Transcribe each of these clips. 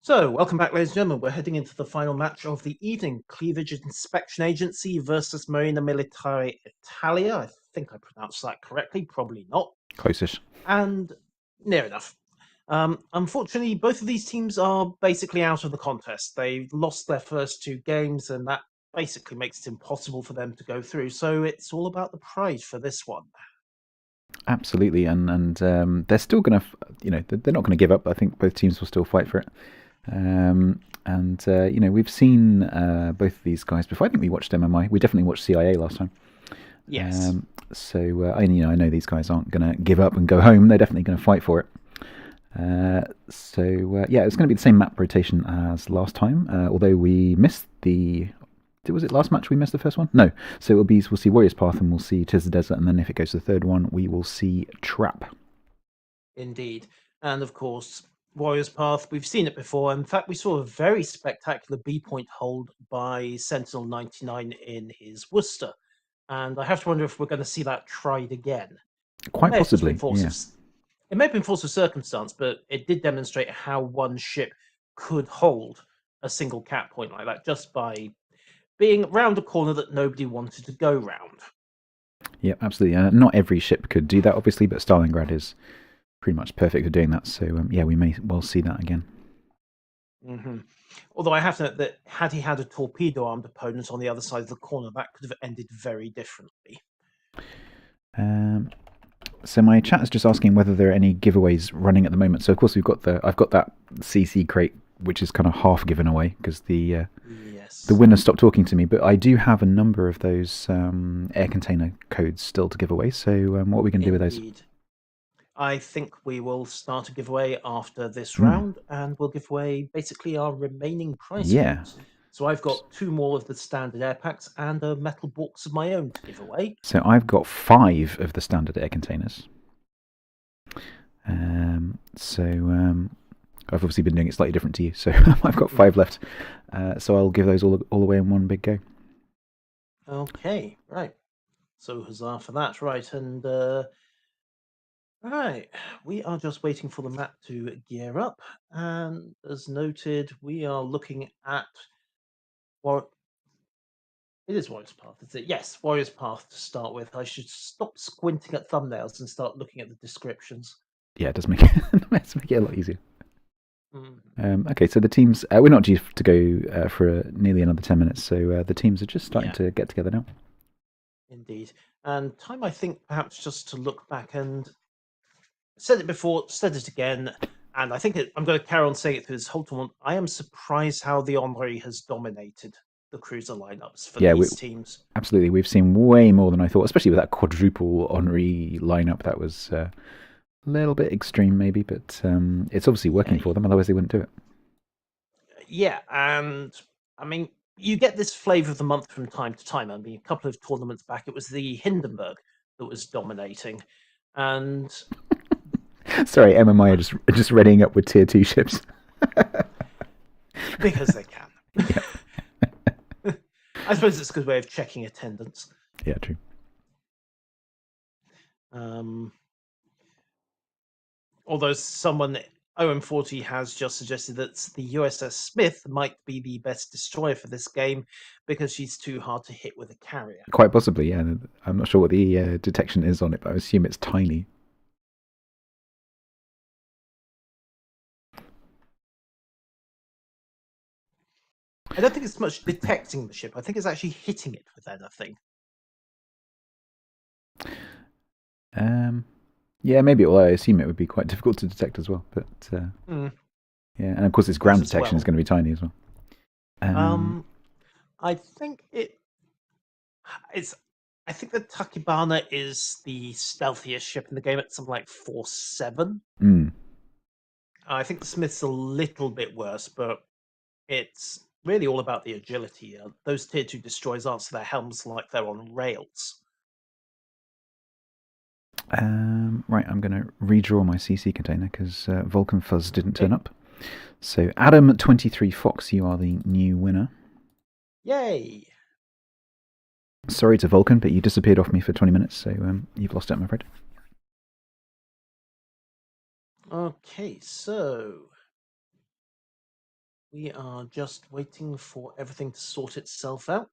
So, welcome back, ladies and gentlemen. We're heading into the final match of the evening. Cleavage Inspection Agency versus Marina Militare Italia. I think I pronounced that correctly. Probably not. Close-ish. And near enough. Unfortunately, both of these teams are basically out of the contest. They've lost their first two games, and that basically makes it impossible for them to go through. So it's all about the pride for this one. Absolutely, and they're still going to, they're not going to give up. I think both teams will still fight for it. We've seen both of these guys before. I think we watched MMI. We definitely watched CIA last time. Yes. I know these guys aren't going to give up and go home. They're definitely going to fight for it. It's going to be the same map rotation as last time. Although we missed the. Was it last match we missed the first one? No. So we'll see Warriors Path and we'll see Tis the Desert, and then if it goes to the third one, we will see Trap. Indeed. And of course, Warriors Path, we've seen it before. In fact, we saw a very spectacular B point hold by Sentinel 99 in his Worcester. And I have to wonder if we're going to see that tried again. Quite possibly, yeah. It may have been force of circumstance, but it did demonstrate how one ship could hold a single cap point like that just by being round a corner that nobody wanted to go round. Yeah, absolutely. Not every ship could do that, obviously, but Stalingrad is pretty much perfect for doing that. So, we may well see that again. Mm-hmm. Although I have to note that had he had a torpedo-armed opponent on the other side of the corner, that could have ended very differently. So my chat is just asking whether there are any giveaways running at the moment. So of course I've got that CC crate, which is kind of half given away because the winner stopped talking to me. But I do have a number of those air container codes still to give away. So what are we going to do with those? I think we will start a giveaway after this round, and we'll give away basically our remaining prize codes. So I've got 2 more of the standard air packs and a metal box of my own to give away. So I've got 5 of the standard air containers. I've obviously been doing it slightly different to you, so I've got 5 left. So I'll give those all away in one big go. Okay, right. So huzzah for that, right? And right, we are just waiting for the map to gear up, and as noted, we are looking at what it is Warriors Path, is it? Yes, Warriors Path to start with. I should stop squinting at thumbnails and start looking at the descriptions. Yeah, it does make it a lot easier. Okay, so the teams, we're not due to go for nearly another 10 minutes, so the teams are just starting to get together now. Indeed. And time, I think, perhaps just to look back, and said it before, said it again, and I think I'm going to carry on saying it through this whole tournament. I am surprised how the Henri has dominated the cruiser lineups for these teams. Absolutely. We've seen way more than I thought, especially with that quadruple Henri lineup. That was a little bit extreme, maybe, but it's obviously working for them, otherwise they wouldn't do it. Yeah, and I mean, you get this flavour of the month from time to time. I mean, a couple of tournaments back, it was the Hindenburg that was dominating, and sorry, MMI are just readying up with tier 2 ships because they can. I suppose it's a good way of checking attendance. Yeah, true. Although someone, OM40 has just suggested that the USS Smith might be the best destroyer for this game because she's too hard to hit with a carrier. Quite possibly, yeah. I'm not sure what the detection is on it, but I assume it's tiny. I don't think it's much detecting the ship. I think it's actually hitting it with anything. Yeah, maybe. Well, I assume it would be quite difficult to detect as well. But yeah, and of course, its ground detection is going to be tiny as well. I think it's. I think the Tachibana is the stealthiest ship in the game at something like 4-7. I think the Smith's a little bit worse, but it's really all about the agility. Those tier 2 destroyers answer their helms like they're on rails. Right, I'm going to redraw my CC container because Vulcan Fuzz didn't turn up. So Adam23 Fox, you are the new winner. Yay! Sorry to Vulcan, but you disappeared off me for 20 minutes, so you've lost it, I'm afraid. Okay, so We are just waiting for everything to sort itself out,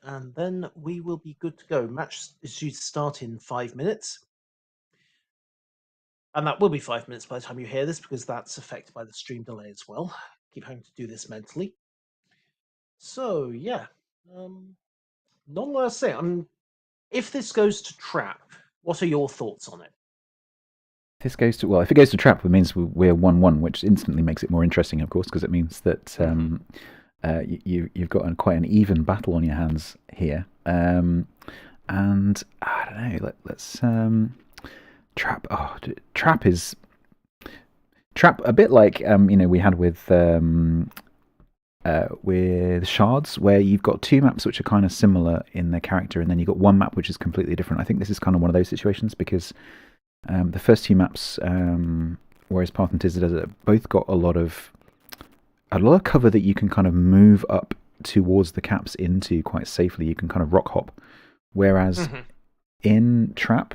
and then we will be good to go. Match is due to start in 5 minutes. And that will be 5 minutes by the time you hear this, because that's affected by the stream delay as well. Keep having to do this mentally. So, yeah. Not a lot to say. If this goes to trap, what are your thoughts on it? If it goes to trap, it means we're 1-1, which instantly makes it more interesting, of course, because it means that you've got quite an even battle on your hands here. And I don't know. Let's trap. Oh, trap is a bit like we had with shards, where you've got two maps which are kind of similar in their character, and then you've got one map which is completely different. I think this is kind of one of those situations, because the first two maps, whereas Path and Tears of the Desert, both got a lot of cover that you can kind of move up towards the caps into quite safely. You can kind of rock hop, whereas in Trap,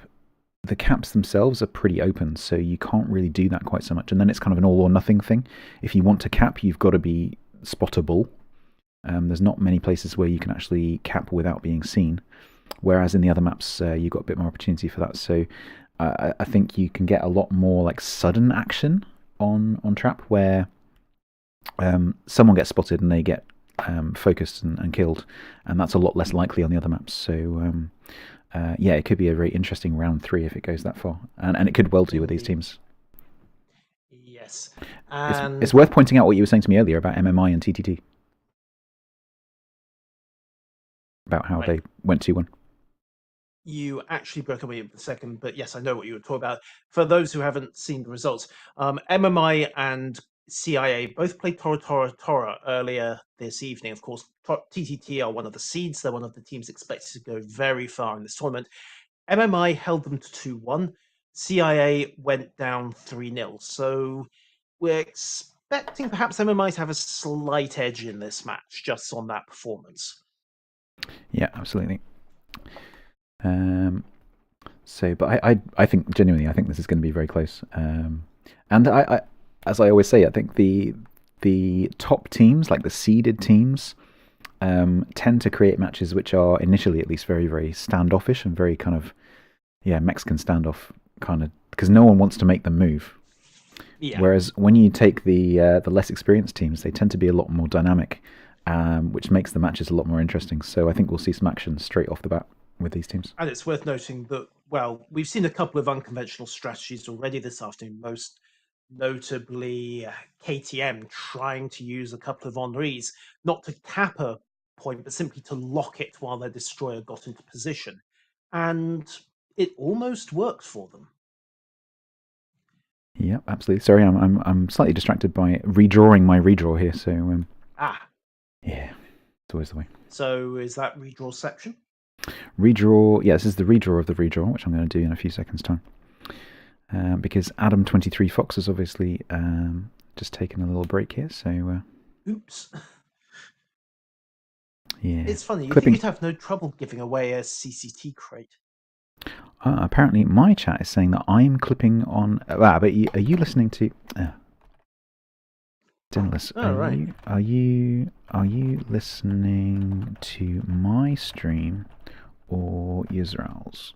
the caps themselves are pretty open, so you can't really do that quite so much. And then it's kind of an all or nothing thing. If you want to cap, you've got to be spottable. There's not many places where you can actually cap without being seen, whereas in the other maps, you've got a bit more opportunity for that. So I think you can get a lot more like sudden action on Trap, where someone gets spotted and they get focused and killed, and that's a lot less likely on the other maps. So it could be a very interesting round 3 if it goes that far, and it could well do with these teams. Yes, it's worth pointing out what you were saying to me earlier about MMI and TTT, about how they went 2-1. You actually broke away for a second, but yes, I know what you were talking about. For those who haven't seen the results, MMI and CIA both played Tora earlier this evening. Of course, TTT are one of the seeds. They're one of the teams expected to go very far in this tournament. MMI held them to 2-1. CIA went down 3-0. So we're expecting perhaps MMI to have a slight edge in this match, just on that performance. Yeah, absolutely. But I think genuinely, I think this is going to be very close. And I, as I always say, I think the top teams, like the seeded teams, tend to create matches which are initially, at least, very, very standoffish and very kind of Mexican standoff kind of, because no one wants to make them move. Yeah. Whereas when you take the less experienced teams, they tend to be a lot more dynamic, which makes the matches a lot more interesting. So I think we'll see some action straight off the bat with these teams. And it's worth noting that, well, we've seen a couple of unconventional strategies already this afternoon, most notably KTM trying to use a couple of Henris, not to cap a point, but simply to lock it while their destroyer got into position. And it almost worked for them. Yeah, absolutely. Sorry, I'm slightly distracted by redrawing my redraw here. So yeah, it's always the way. So is that redraw section? Redraw. Yeah, this is the redraw of the redraw, which I'm going to do in a few seconds' time. Because Adam23 Fox has obviously just taken a little break here. So oops. Yeah, it's funny. You think you'd have no trouble giving away a CCT crate? Apparently, my chat is saying that I'm clipping on. But are you listening to? Dinless, are you listening to my stream or Israel's?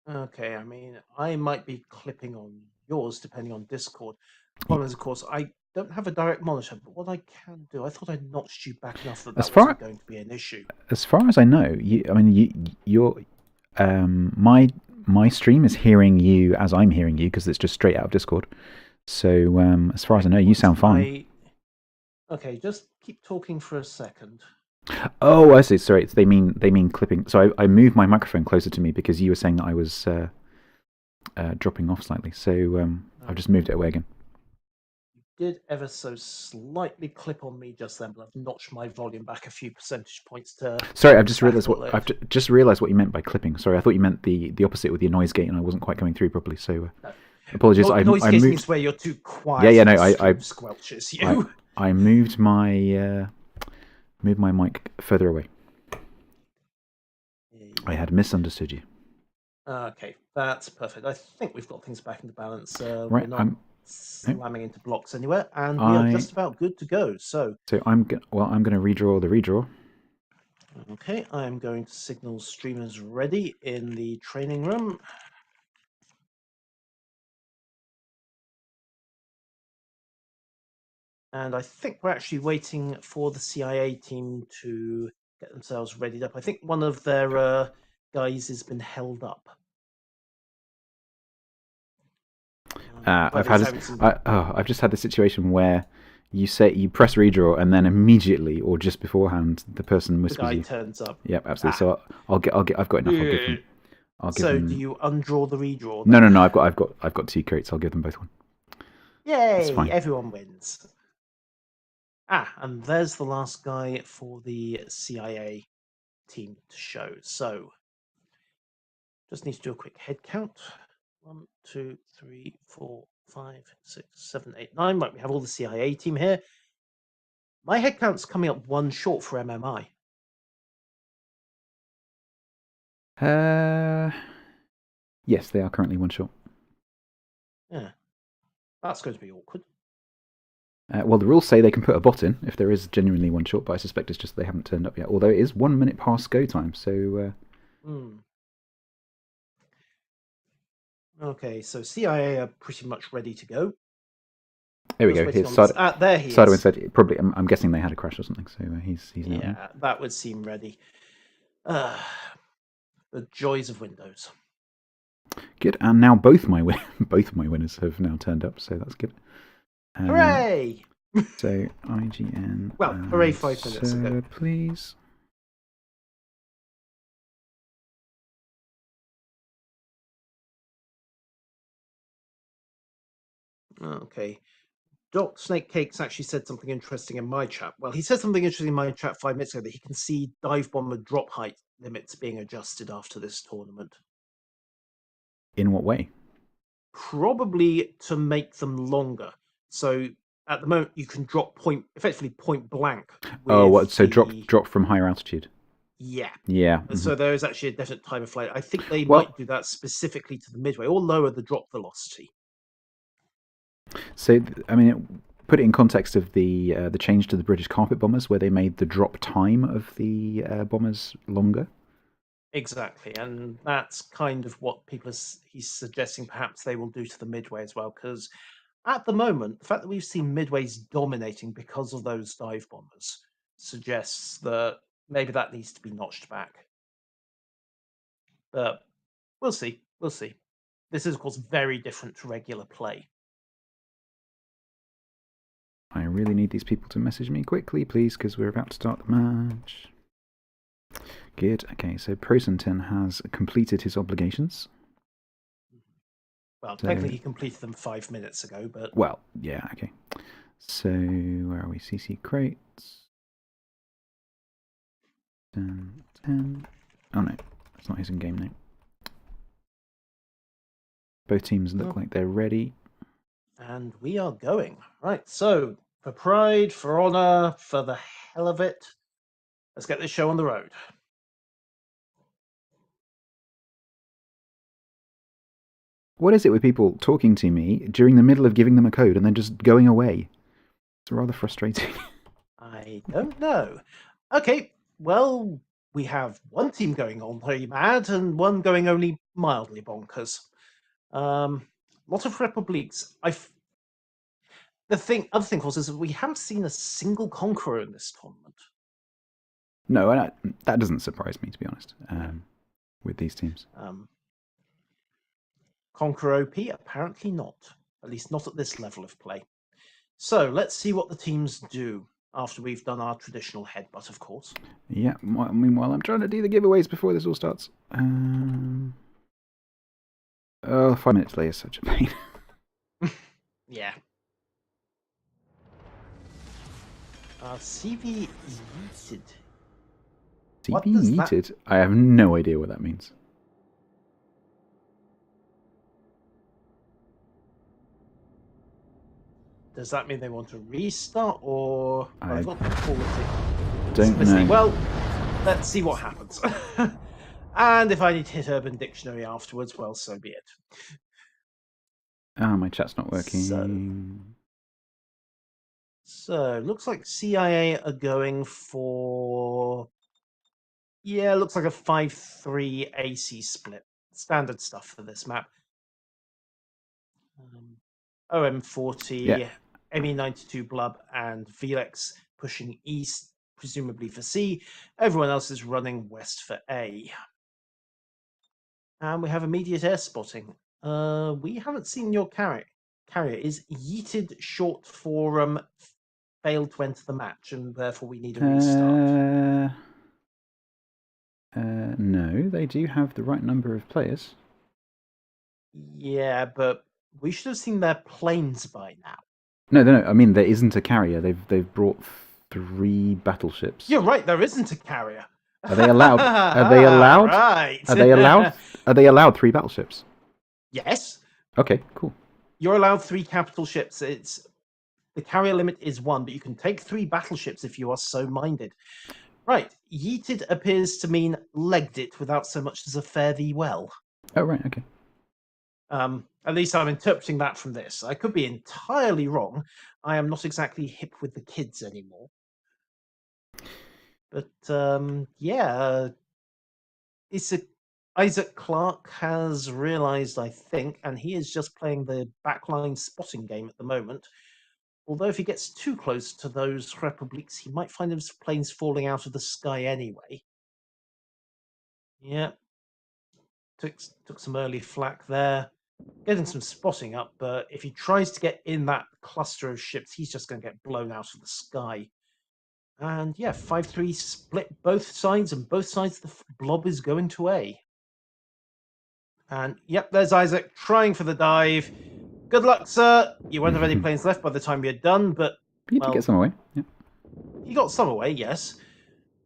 Okay, I mean, I might be clipping on yours depending on Discord. The problem is, of course, I don't have a direct monitor, but what I can do, I thought I notched you back enough that wasn't going to be an issue. As far as I know, my stream is hearing you as I'm hearing you, because it's just straight out of Discord. So as far as I know, you sound fine. Okay, just keep talking for a second. Oh, I see. Sorry, they mean clipping. So I moved my microphone closer to me because you were saying that I was dropping off slightly. So I've just moved it away again. You did ever so slightly clip on me just then, but I've notched my volume back a few percentage points to. Sorry, I've just realised what you meant by clipping. Sorry, I thought you meant the opposite with your noise gate, and I wasn't quite coming through properly. So apologies. Noise gate means where you're too quiet. Yeah, no, I squelches you. I moved my mic further away. I had misunderstood you. Okay, that's perfect. I think we've got things back into balance. Right, slamming into blocks anywhere, and we are just about good to go. So I'm going to redraw the redraw. Okay, I'm going to signal streamers ready in the training room. And I think we're actually waiting for the CIA team to get themselves readied up. I think one of their guys has been held up. I've just had the situation where you press redraw and then immediately or just beforehand the person whispers the guy turns up. Yep, absolutely. So I've got enough. I'll give them. Do you undraw the redraw? Then? No. I've got 2 crates. I'll give them both one. Yay! Everyone wins. And there's the last guy for the CIA team to show. So just need to do a quick head count. 1, 2, 3, 4, 5, 6, 7, 8, 9. Right, we have all the CIA team here. My head count's coming up 1 short for MMI. Yes, they are currently 1 short. Yeah, that's going to be awkward. Well, the rules say they can put a bot in if there is genuinely 1 short, but I suspect it's just they haven't turned up yet. Although it is 1 minute past go time, so. Okay, so CIA are pretty much ready to go. There we go. There he is. Sadowin said probably. I'm guessing they had a crash or something, so he's now. Yeah, that would seem ready. The joys of Windows. Good, and now both my winners have now turned up, so that's good. Hooray! So IGN. Well, hooray! 5 minutes ago, please. Okay. Doc Snake Cakes actually said something interesting in my chat. Well, he said something interesting in my chat 5 minutes ago that he can see dive bomber drop height limits being adjusted after this tournament. In what way? Probably to make them longer. So at the moment you can drop effectively point blank. So drop from higher altitude? Yeah. Yeah. Mm-hmm. So there is actually a definite time of flight. I think they might do that specifically to the midway or lower the drop velocity. So, I mean, put it in context of the change to the British carpet bombers, where they made the drop time of the bombers longer. Exactly, and that's kind of what he's suggesting perhaps they will do to the midway as well, because at the moment, the fact that we've seen midways dominating because of those dive bombers suggests that maybe that needs to be notched back. But we'll see. We'll see. This is, of course, very different to regular play. I really need these people to message me quickly, please, because we're about to start the match. Good. Okay, so Prosentin has completed his obligations. Well, technically he completed them 5 minutes ago, but... Well, yeah, okay. So, where are we? CC crates. 10. Oh no, that's not his in-game name. Both teams look like they're ready. And we are going. Right, so, for pride, for honor, for the hell of it, let's get this show on the road. What is it with people talking to me during the middle of giving them a code and then just going away? It's rather frustrating. I don't know. Okay, well, we have one team going on very mad and one going only mildly bonkers. Lot of Republics. The other thing, of course, is that we haven't seen a single Conqueror in this tournament. No, that doesn't surprise me, to be honest, with these teams. Conqueror OP? Apparently not. At least not at this level of play. So, let's see what the teams do after we've done our traditional headbutt, of course. Yeah, meanwhile, I'm trying to do the giveaways before this all starts. 5 minutes later is such a pain. Yeah. CV yeeted. CV yeeted? I have no idea what that means. Does that mean they want to restart, or... I don't know. Well, let's see what happens. And if I need to hit Urban Dictionary afterwards, well, so be it. Ah, my chat's not working. So looks like CIA are going for, yeah, looks like a 5-3 AC split. Standard stuff for this map. Yeah. OM40, ME92 Blub, and Velex pushing east, presumably for C. Everyone else is running west for A. And we have immediate air spotting. We haven't seen your carrier. Is yeeted short for failed to enter the match, and therefore we need a restart. No, they do have the right number of players. Yeah, but we should have seen their planes by now. No. I mean, there isn't a carrier. They've brought 3 battleships. You're right. There isn't a carrier. Are they allowed? Are they allowed? Right. Are they allowed? Are they allowed 3 battleships? Yes. Okay, cool. You're allowed 3 capital ships. The carrier limit is 1, but you can take 3 battleships if you are so minded. Right. Yeeted appears to mean legged it without so much as a fare thee well. Oh, right, okay. At least I'm interpreting that from this. I could be entirely wrong. I am not exactly hip with the kids anymore. But yeah, Isaac Clarke has realized, I think, and he is just playing the backline spotting game at the moment. Although if he gets too close to those Republics, he might find his planes falling out of the sky anyway. Yeah. Took some early flak there. Getting some spotting up, but if he tries to get in that cluster of ships, he's just going to get blown out of the sky. And yeah, 5-3 split both sides, and both sides of the blob is going to A. And yep, there's Isaac trying for the dive. Good luck, sir. You won't have any planes left by the time you're done, but you did get some away. Yeah. He got some away, yes.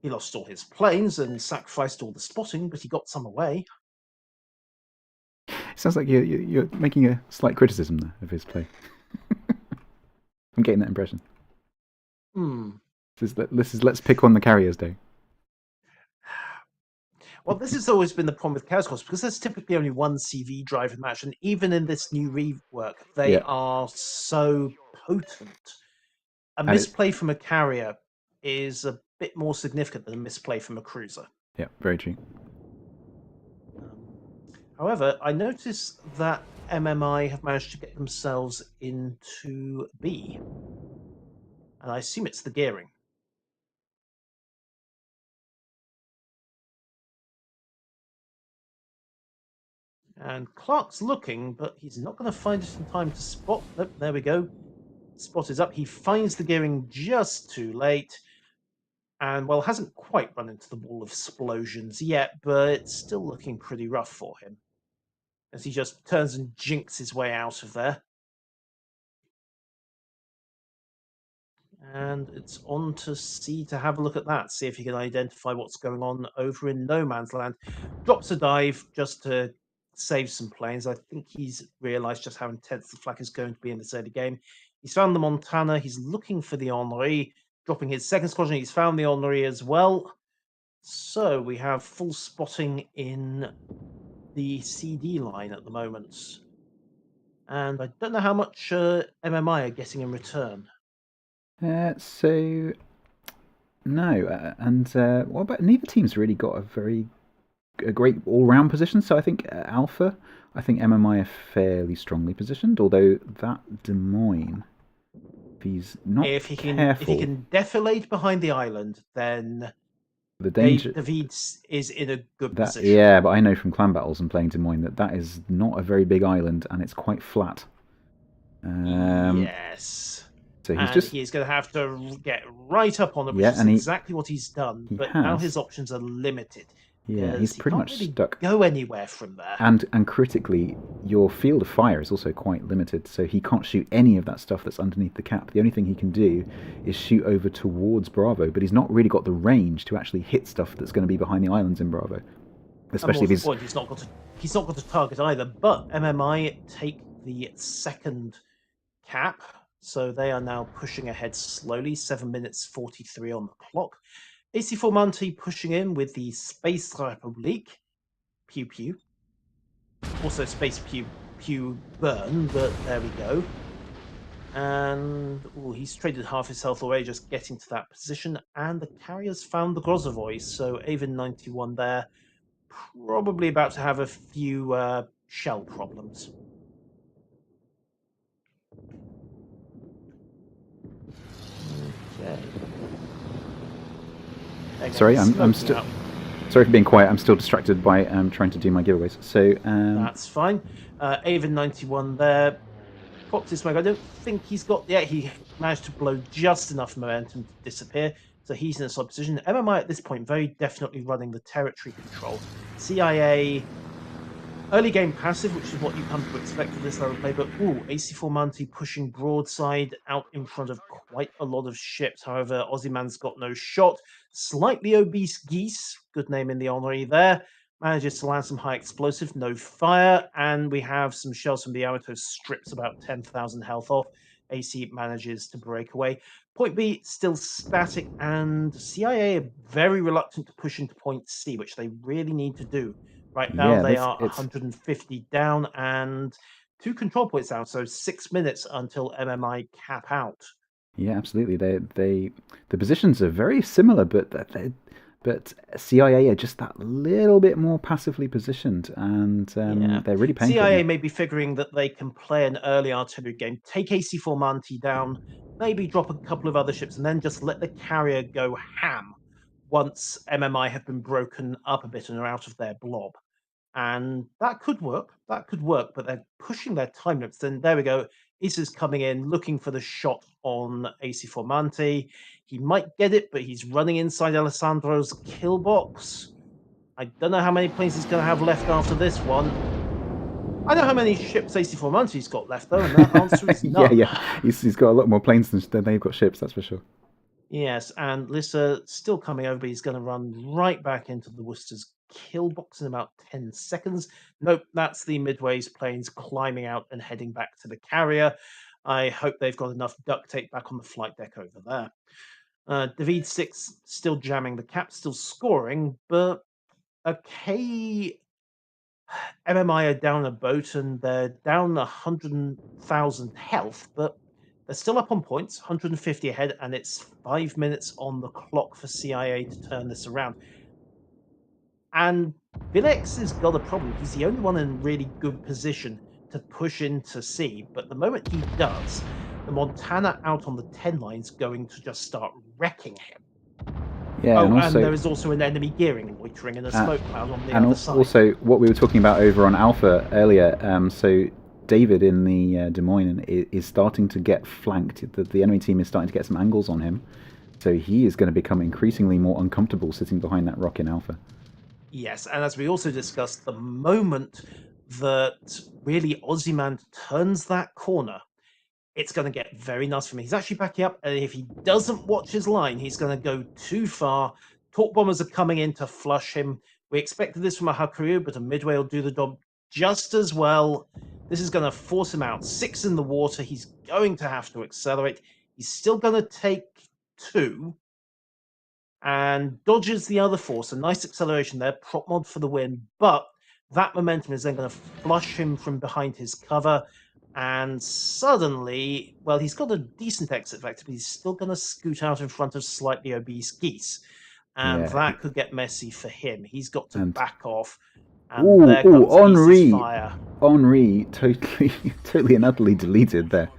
He lost all his planes and sacrificed all the spotting, but he got some away. It sounds like you're making a slight criticism there of his play. I'm getting that impression. This is let's pick on the carriers day. Well, this has always been the problem with Chaos Course, because there's typically only one CV driver match, and even in this new rework, they are so potent. A misplay from a carrier is a bit more significant than a misplay from a cruiser. Yeah, very true. However, I noticed that MMI have managed to get themselves into B. And I assume it's the gearing. And Clark's looking, but he's not going to find it in time to spot. Nope, there we go. Spot is up. He finds the gearing just too late. And, well, hasn't quite run into the wall of explosions yet, but it's still looking pretty rough for him. As he just turns and jinks his way out of there. And it's on to C to have a look at that, see if he can identify what's going on over in no man's land. Drops a dive just to save some planes. I think he's realised just how intense the flak is going to be in this early game. He's found the Montana. He's looking for the Henri, dropping his second squadron. He's found the Henri as well. So we have full spotting in the CD line at the moment. And I don't know how much MMI are getting in return. So no, and what about neither team's really got a great all-round position. So I think Alpha, I think MMI are fairly strongly positioned. Although that Des Moines, if he's not careful, if he can defilade behind the island, then the danger David is in a good position. Yeah, but I know from clan battles and playing Des Moines that is not a very big island and it's quite flat. Yes. So he's going to have to get right up on it, which is exactly what he's done. But now his options are limited. Yeah, he's pretty much really stuck. Go anywhere from there. And critically, your field of fire is also quite limited, so he can't shoot any of that stuff that's underneath the cap. The only thing he can do is shoot over towards Bravo, but he's not really got the range to actually hit stuff that's going to be behind the islands in Bravo. Especially if he's not got a target either. But MMI take the second cap. So they are now pushing ahead slowly, 7 minutes 43 on the clock. AC4 Monty pushing in with the Space Republique. Pew Pew. Also Space Pew pew burn, but there we go. And he's traded half his health away just getting to that position, and the carrier's found the Grozavoy, so Avon 91 there, probably about to have a few shell problems. Okay. Sorry, I'm still. Sorry for being quiet. I'm still distracted by trying to do my giveaways. So that's fine. Avon 91 there. Proxy smoke. I don't think he's got yet. He managed to blow just enough momentum to disappear, so he's in a solid position. MMI at this point very definitely running the territory control. CIA early game passive, which is what you come to expect for this level of play, but AC4 Monty pushing broadside out in front of quite a lot of ships. However, Ozyman's got no shot. Slightly obese Geese, good name in the honorary there, manages to land some high explosive, no fire, and we have some shells from the Yamato, strips about 10,000 health off. AC manages to break away. Point B still static, and CIA are very reluctant to push into point C, which they really need to do. Right now they are 150 down and 2 control points down, so 6 minutes until MMI cap out. Yeah, absolutely. The positions are very similar, but CIA are just that little bit more passively positioned, and they're really painful. CIA may be figuring that they can play an early artillery game, take AC4 Manti down, maybe drop a couple of other ships, and then just let the carrier go ham once MMI have been broken up a bit and are out of their blob. And that could work, but they're pushing their time limits. And there we go. Isa's coming in, looking for the shot on AC4 Manti. He might get it, but he's running inside Alessandro's kill box. I don't know how many planes he's going to have left after this one. I know how many ships AC4 Manti's got left, though, and that answer is none. Yeah. He's got a lot more planes than they've got ships, that's for sure. Yes, and Lissa still coming over, but he's going to run right back into the Worcester's kill box in about 10 seconds. Nope, that's the Midway's planes climbing out and heading back to the carrier. I hope they've got enough duct tape back on the flight deck over there. David 6 still jamming the cap, still scoring, but okay. MMI are down a boat and they're down 100,000 health, but they're still up on points, 150 ahead, and it's 5 minutes on the clock for CIA to turn this around. And VIII has got a problem. He's the only one in really good position to push into C, but the moment he does, the Montana out on the 10 line is going to just start wrecking him. Yeah, and there is also an enemy gearing loitering in a smoke cloud on the other side. And also, what we were talking about over on Alpha earlier, so David in the Des Moines is starting to get flanked. The enemy team is starting to get some angles on him, so he is going to become increasingly more uncomfortable sitting behind that rock in Alpha. Yes, and as we also discussed, the moment that really Ozyman turns that corner, it's going to get very nice for him. He's actually backing up, and if he doesn't watch his line, he's going to go too far. Torque bombers are coming in to flush him. We expected this from a Hakuryu, but a Midway will do the job just as well. This is going to force him out. 6 in the water. He's going to have to accelerate. He's still going to take 2 and dodges the other 4. So nice acceleration there. Prop mod for the win. But that momentum is then going to flush him from behind his cover. And suddenly, well, he's got a decent exit vector, but he's still going to scoot out in front of slightly obese Geese. And that could get messy for him. He's got to back off. And there comes Henri. Fire. Henri totally and utterly deleted there.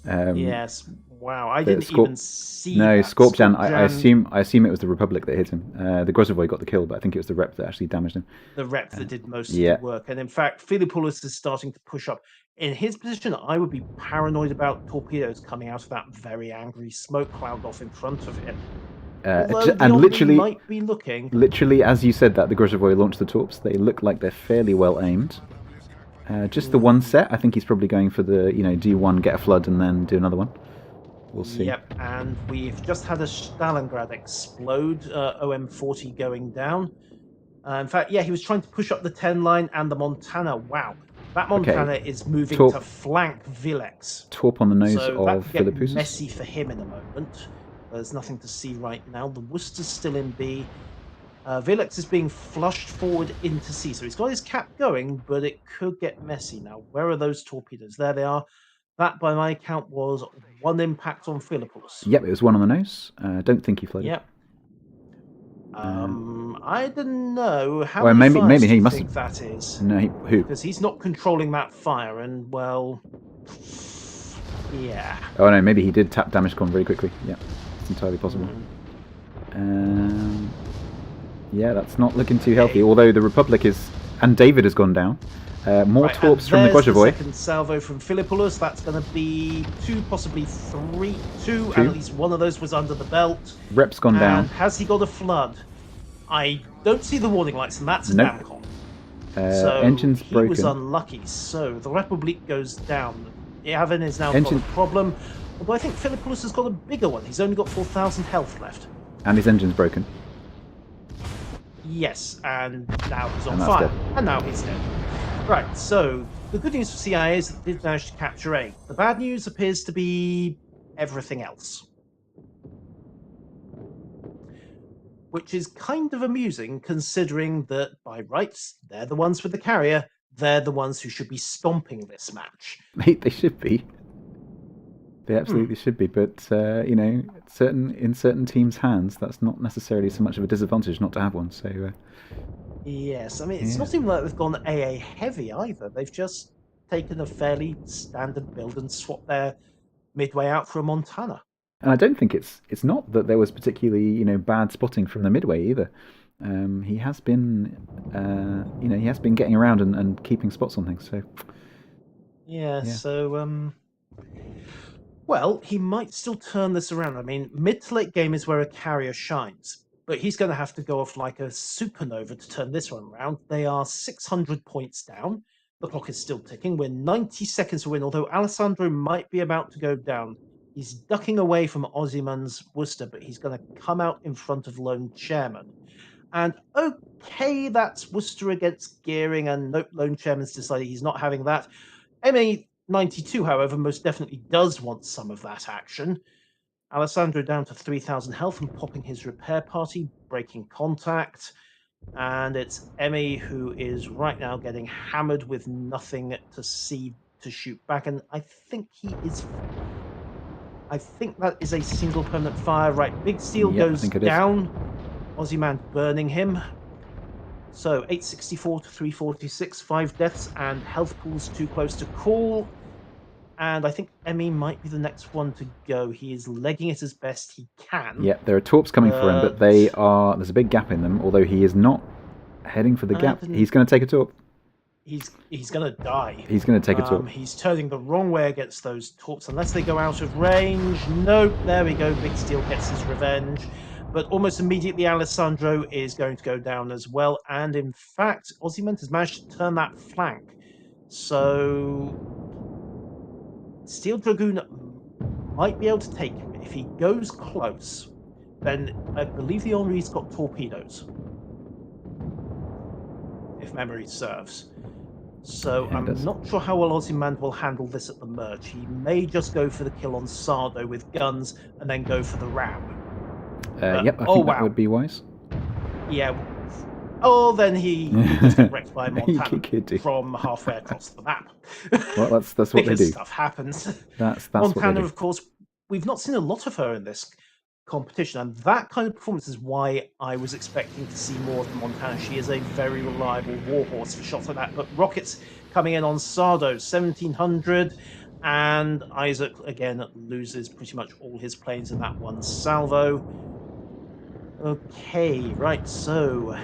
Yes. Wow, I didn't even see No, that. Scorpjan, I assume it was the Republic that hit him. The Grozavoy got the kill, but I think it was the Rep that actually damaged him. The Rep that did most of the work. And in fact, Philippoulos is starting to push up. In his position, I would be paranoid about torpedoes coming out of that very angry smoke cloud off in front of him. And literally, might be looking. Literally, as you said that, the Grozavoy launched the torps. They look like they're fairly well aimed. Just the one set, I think he's probably going for the, do one, get a flood, and then do another one. We'll see. Yep, and we've just had a Stalingrad explode, OM-40 going down. In fact, yeah, he was trying to push up the 10 line, and the Montana, wow. That Montana is moving to flank VIII. Torp on the nose of Philippoulos. So that messy for him in a moment. There's nothing to see right now. The Worcester's still in B. Vilix is being flushed forward into C, so he's got his cap going, but it could get messy. Now, where are those torpedoes? There they are. That, by my count, was 1 impact on Philippus. Yep, it was 1 on the nose. Don't think he flooded. Yep. I don't know. How Well, many maybe fires do he you must think have. that is? No, who? Because he's not controlling that fire, and, well... Yeah. Oh, no, maybe he did tap damage con very quickly. Yeah, it's entirely possible. Yeah, that's not looking too healthy, although the Republic is... And David has gone down. More torps from the Grozhevoy. Second salvo from Philippus. That's going to be 2, possibly 3. 2, and at least one of those was under the belt. Rep's gone down. Has he got a flood? I don't see the warning lights, and that's a damcon. So engine's broken. He was unlucky. So the Republic goes down. Yavin is now got a problem. Although I think Philippus has got a bigger one. He's only got 4,000 health left. And his engine's broken. Yes, and now he's on fire. And now he's dead. Right, so the good news for CIA is that they did manage to capture A. The bad news appears to be everything else. Which is kind of amusing, considering that, by rights, they're the ones with the carrier. They're the ones who should be stomping this match. They should be. They absolutely should be, but you know, in certain teams' hands, that's not necessarily so much of a disadvantage not to have one. So yes, I mean it's not even like they've gone AA heavy either. They've just taken a fairly standard build and swapped their midway out for a Montana. And I don't think it's not that there was particularly bad spotting from the midway either. He has been he has been getting around and keeping spots on things. So yeah. So well, he might still turn this around. I mean, mid to late game is where a carrier shines, but he's going to have to go off like a supernova to turn this one around. They are 600 points down. The clock is still ticking. We're 90 seconds to win, although Alessandro might be about to go down. He's ducking away from Ozyman's Worcester, but he's going to come out in front of Lone Chairman. And okay, that's Worcester against Gearing, and nope, Lone Chairman's decided he's not having that. MA92, however, most definitely does want some of that action. Alessandro down to 3,000 health and popping his repair party, breaking contact. And it's Emmy who is right now getting hammered with nothing to see to shoot back. And I think that is a single permanent fire. Right, Big Steel goes down. Ozyman burning him. So 864 to 346, 5 deaths, and health pool's too close to call. And I think Emmy might be the next one to go. He is legging it as best he can. Yeah, there are torps coming for him, but there's a big gap in them, although he is not heading for the gap. He's going to take a torp. He's going to die. He's going to take a torp. He's turning the wrong way against those torps, unless they go out of range. Nope, there we go. Big Steel gets his revenge. But almost immediately, Alessandro is going to go down as well. And in fact, Ozyman has managed to turn that flank. So Steel Dragoon might be able to take him. If he goes close, then I believe the Henri's got torpedoes, if memory serves. So I'm not sure how well Ozyman will handle this at the merge. He may just go for the kill on Sardo with guns and then go for the ram. Yep, I think that would be wise. Yeah. Oh, then he was wrecked by Montana from halfway across the map. Well, that's what they do. Stuff happens. That's Montana, what they do. Of course, we've not seen a lot of her in this competition, and that kind of performance is why I was expecting to see more of the Montana. She is a very reliable warhorse for shots like that. But rockets coming in on Sardo, 1,700, and Isaac again loses pretty much all his planes in that one salvo. Okay, right, so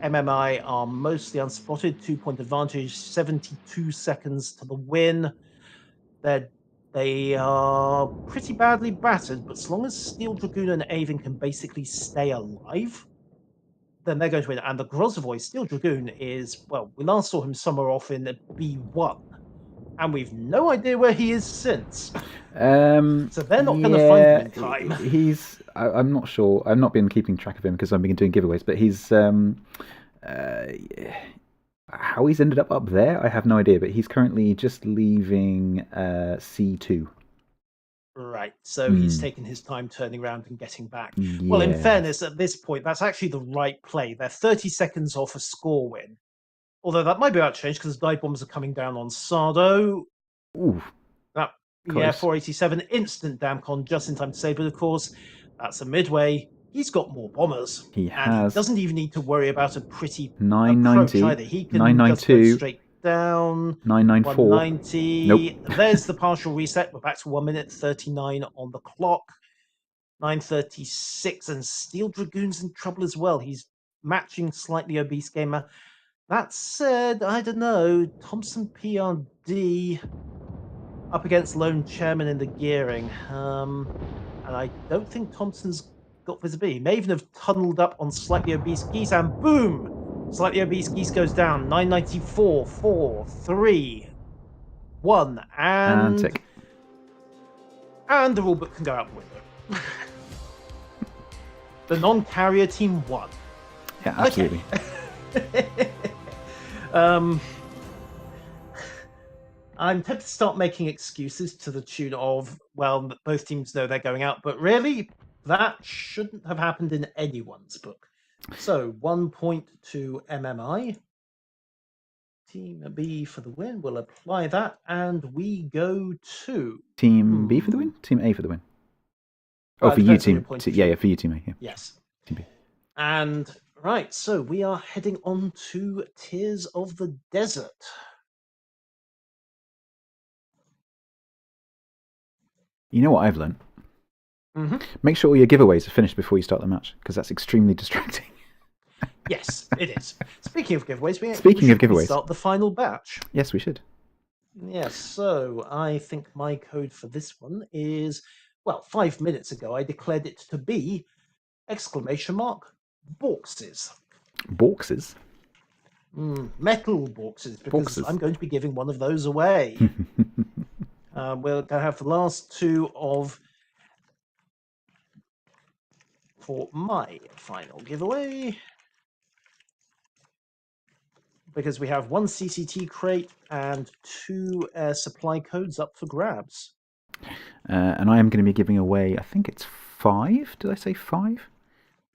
MMI are mostly unspotted, 2-point advantage, 72 seconds to the win. They are pretty badly battered, but as long as Steel Dragoon and Avon can basically stay alive, then they're going to win. And the Grozhevoy, Steel Dragoon, is, well, we last saw him somewhere off in B1, and we've no idea where he is since. So they're not going to find him in time. I'm not sure. I've not been keeping track of him because I've been doing giveaways, but he's... how he's ended up there, I have no idea, but he's currently just leaving C2. Right, so he's taken his time turning around and getting back. Yes. Well, in fairness, at this point, that's actually the right play. They're 30 seconds off a score win. Although that might be about to change because dive bombs are coming down on Sardo. Ooh. That, Close. yeah, 487, instant damcon just in time to save. But of course, that's a midway. He's got more bombers. He and has. he doesn't even need to worry about a pretty 990, approach either. He can 992, just go straight down. 994. 190. Nope. There's the partial reset. We're back to 1 minute 39 on the clock. 936, and Steel Dragoon's in trouble as well. He's matching Slightly Obese Gamer. That said, I don't know. Thompson PRD up against Lone Chairman in the gearing. And I don't think Thompson's got visibility. He may even have tunneled up on Slightly Obese Geese, and boom! Slightly Obese Geese goes down. 994, 4, 3, 1, and tick. And the rulebook can go out the window. The non-carrier team won. Yeah, absolutely. Okay. I'm tempted to start making excuses to the tune of, well, both teams know they're going out, but really, that shouldn't have happened in anyone's book. So, 1 point to MMI. Team B for the win. We'll apply that, and we go to... Team B for the win? Team A for the win? Well, oh, for you, team. Yeah, for you, team A. Yeah. Yes. Team B. And, right, so we are heading on to Tears of the Desert. You know what I've learned? Mm-hmm. Make sure all your giveaways are finished before you start the match, because that's extremely distracting. Yes, it is. Speaking of giveaways, we giveaways, start the final batch. Yes, we should. Yes, so I think my code for this one is, well, 5 minutes ago I declared it to be ! Borkses. Borkses? Metal Borkses, because I'm going to be giving one of those away. We're going to have the last two for my final giveaway. Because we have 1 CCT crate and 2 supply codes up for grabs. And I am going to be giving away, I think it's 5. Did I say 5?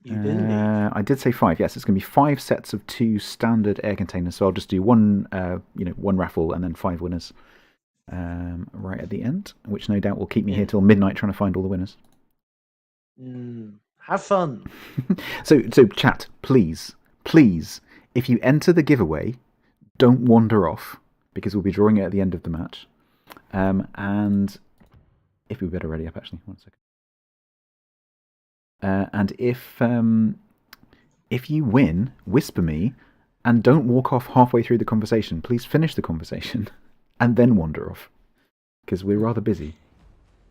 You did indeed. I did say 5. Yes, it's going to be 5 sets of 2 standard air containers. So I'll just do one raffle and then 5 winners right at the end, which no doubt will keep me here till midnight trying to find all the winners. Have fun. So chat, please, if you enter the giveaway, don't wander off, because we'll be drawing it at the end of the match. And if we better ready up, actually, 1 second. And if you win, whisper me, and don't walk off halfway through the conversation. Please finish the conversation and then wander off, because we're rather busy.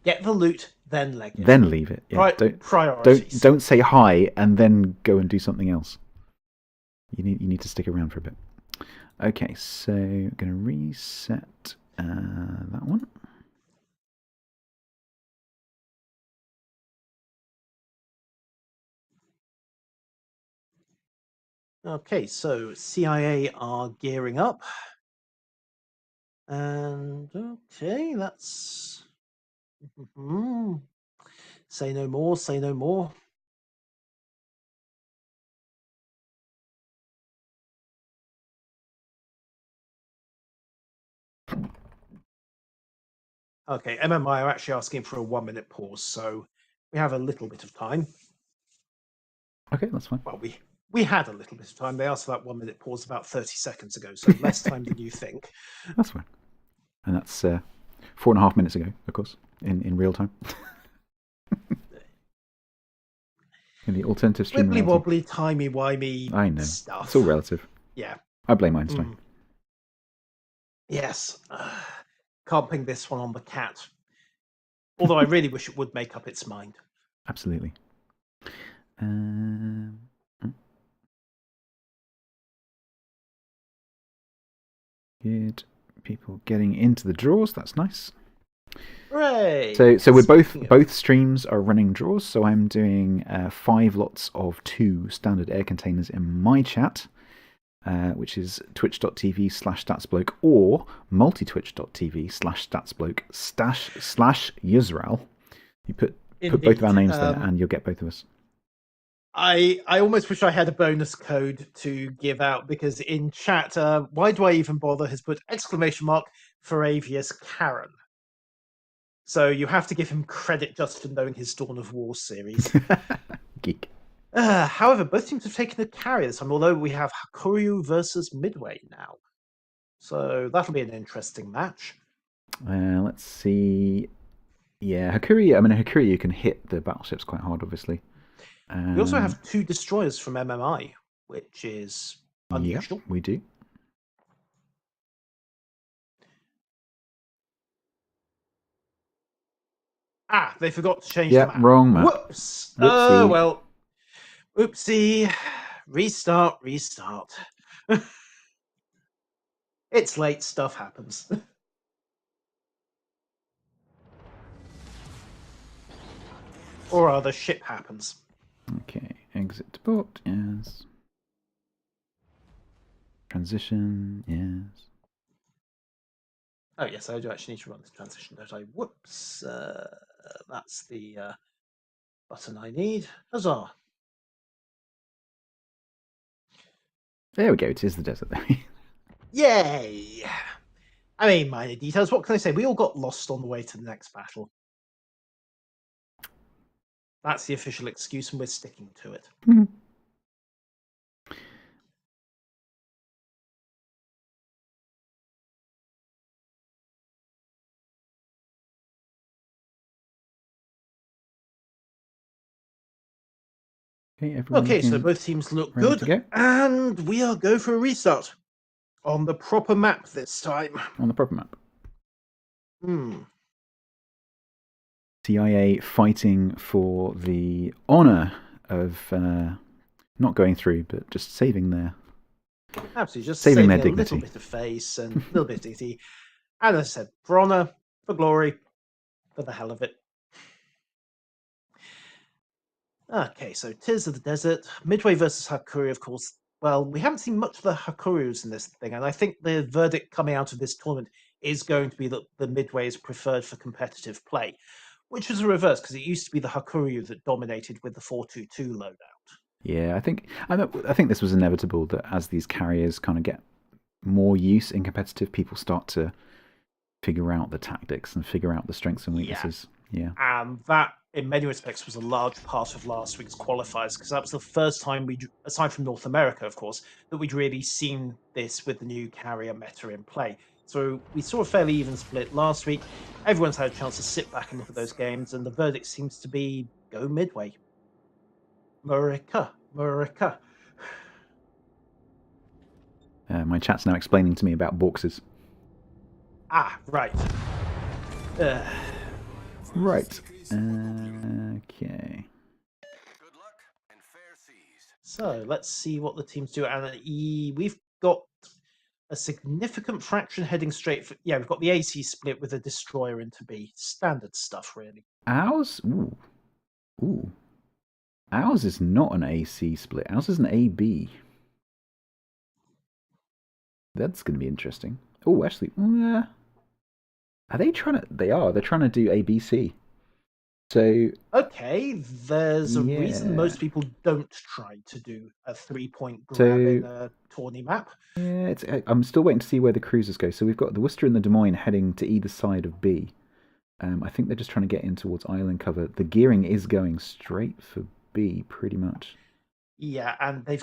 Get the loot, then leg it. Then leave it. Yeah. Priorities. Don't say hi and then go and do something else. You need to stick around for a bit. Okay, so I'm going to reset that one. Okay, so CIA are gearing up. And, okay, that's... Say no more, say no more. Okay, MMI are actually asking for a 1 minute pause, so we have a little bit of time. Okay, that's fine. Well, we had a little bit of time. They asked for that 1 minute pause about 30 seconds ago, so less time than you think. That's fine. And that's 4.5 minutes ago, of course, in real time. In the alternative stream. Wibbly wobbly, timey wimey I know. Stuff. It's all relative. Yeah. I blame Einstein. Yes. Can't ping this one on the cat. Although I really wish it would make up its mind. Absolutely. Good. People getting into the draws. That's nice. Hooray! So we're both streams are running draws. So I'm doing 5 lots of 2 standard air containers in my chat, which twitch.tv/statsbloke or multitwitch.tv/statsbloke /Yusral. You put both of our names there, and you'll get both of us. I almost wish I had a bonus code to give out, because in chat, why do I even bother has put exclamation mark Faravius Karen. So you have to give him credit just for knowing his Dawn of War series. Geek. However, both teams have taken a carry this time, although we have Hakuryu versus Midway now. So that'll be an interesting match. Let's see. Yeah, Hakuryu. I mean, Hakuryu can hit the battleships quite hard, obviously. We also have 2 destroyers from MMI, which is unusual. Yeah, we do. They forgot to change the map. Wrong map. Whoops. Oh, well. Oopsie. Restart. It's late. Stuff happens. Or rather, ship happens. Okay, exit to port, yes. Transition, yes. Oh, yes, I do actually need to run this transition, don't I? Whoops. That's the button I need. Huzzah. There we go, it is the desert. Yay! I mean, minor details. What can I say? We all got lost on the way to the next battle. That's the official excuse, and we're sticking to it. Okay, so both teams look good, and we are go for a restart on the proper map this time. On the proper map. CIA fighting for the honor of not going through, but just saving their. Absolutely, just saving their dignity. A little bit of face and a little bit of dignity. And as I said, for honor, for glory, for the hell of it. Okay, so Tears of the Desert, Midway versus Hakuryu, of course. Well, we haven't seen much of the Hakuryus in this thing, and I think the verdict coming out of this tournament is going to be that the Midway is preferred for competitive play, which is a reverse, because it used to be the Hakuryu that dominated with the 422 loadout. Yeah, I think this was inevitable, that as these carriers kind of get more use in competitive, people start to figure out the tactics and figure out the strengths and weaknesses. Yeah. And that, in many respects, was a large part of last week's qualifiers, because that was the first time we, aside from North America, of course, that we'd really seen this with the new carrier meta in play. So we saw a fairly even split last week. Everyone's had a chance to sit back and look at those games, and the verdict seems to be go Midway. Murica. My chat's now explaining to me about boxes. Right. Right. Okay. Good luck and fair seas. So let's see what the teams do. And we've got a significant fraction heading straight for. Yeah, we've got the AC split with a destroyer into B. Standard stuff, really. Ours? Ooh. Ours is not an AC split. Ours is an AB. That's going to be interesting. Oh, actually, are they trying to? They are. They're trying to do ABC. So okay, there's a reason most people don't try to do a 3-point grab in a tourney map. Yeah, I'm still waiting to see where the cruisers go. So we've got the Worcester and the Des Moines heading to either side of B. I think they're just trying to get in towards island cover. The gearing is going straight for B, pretty much. Yeah, and the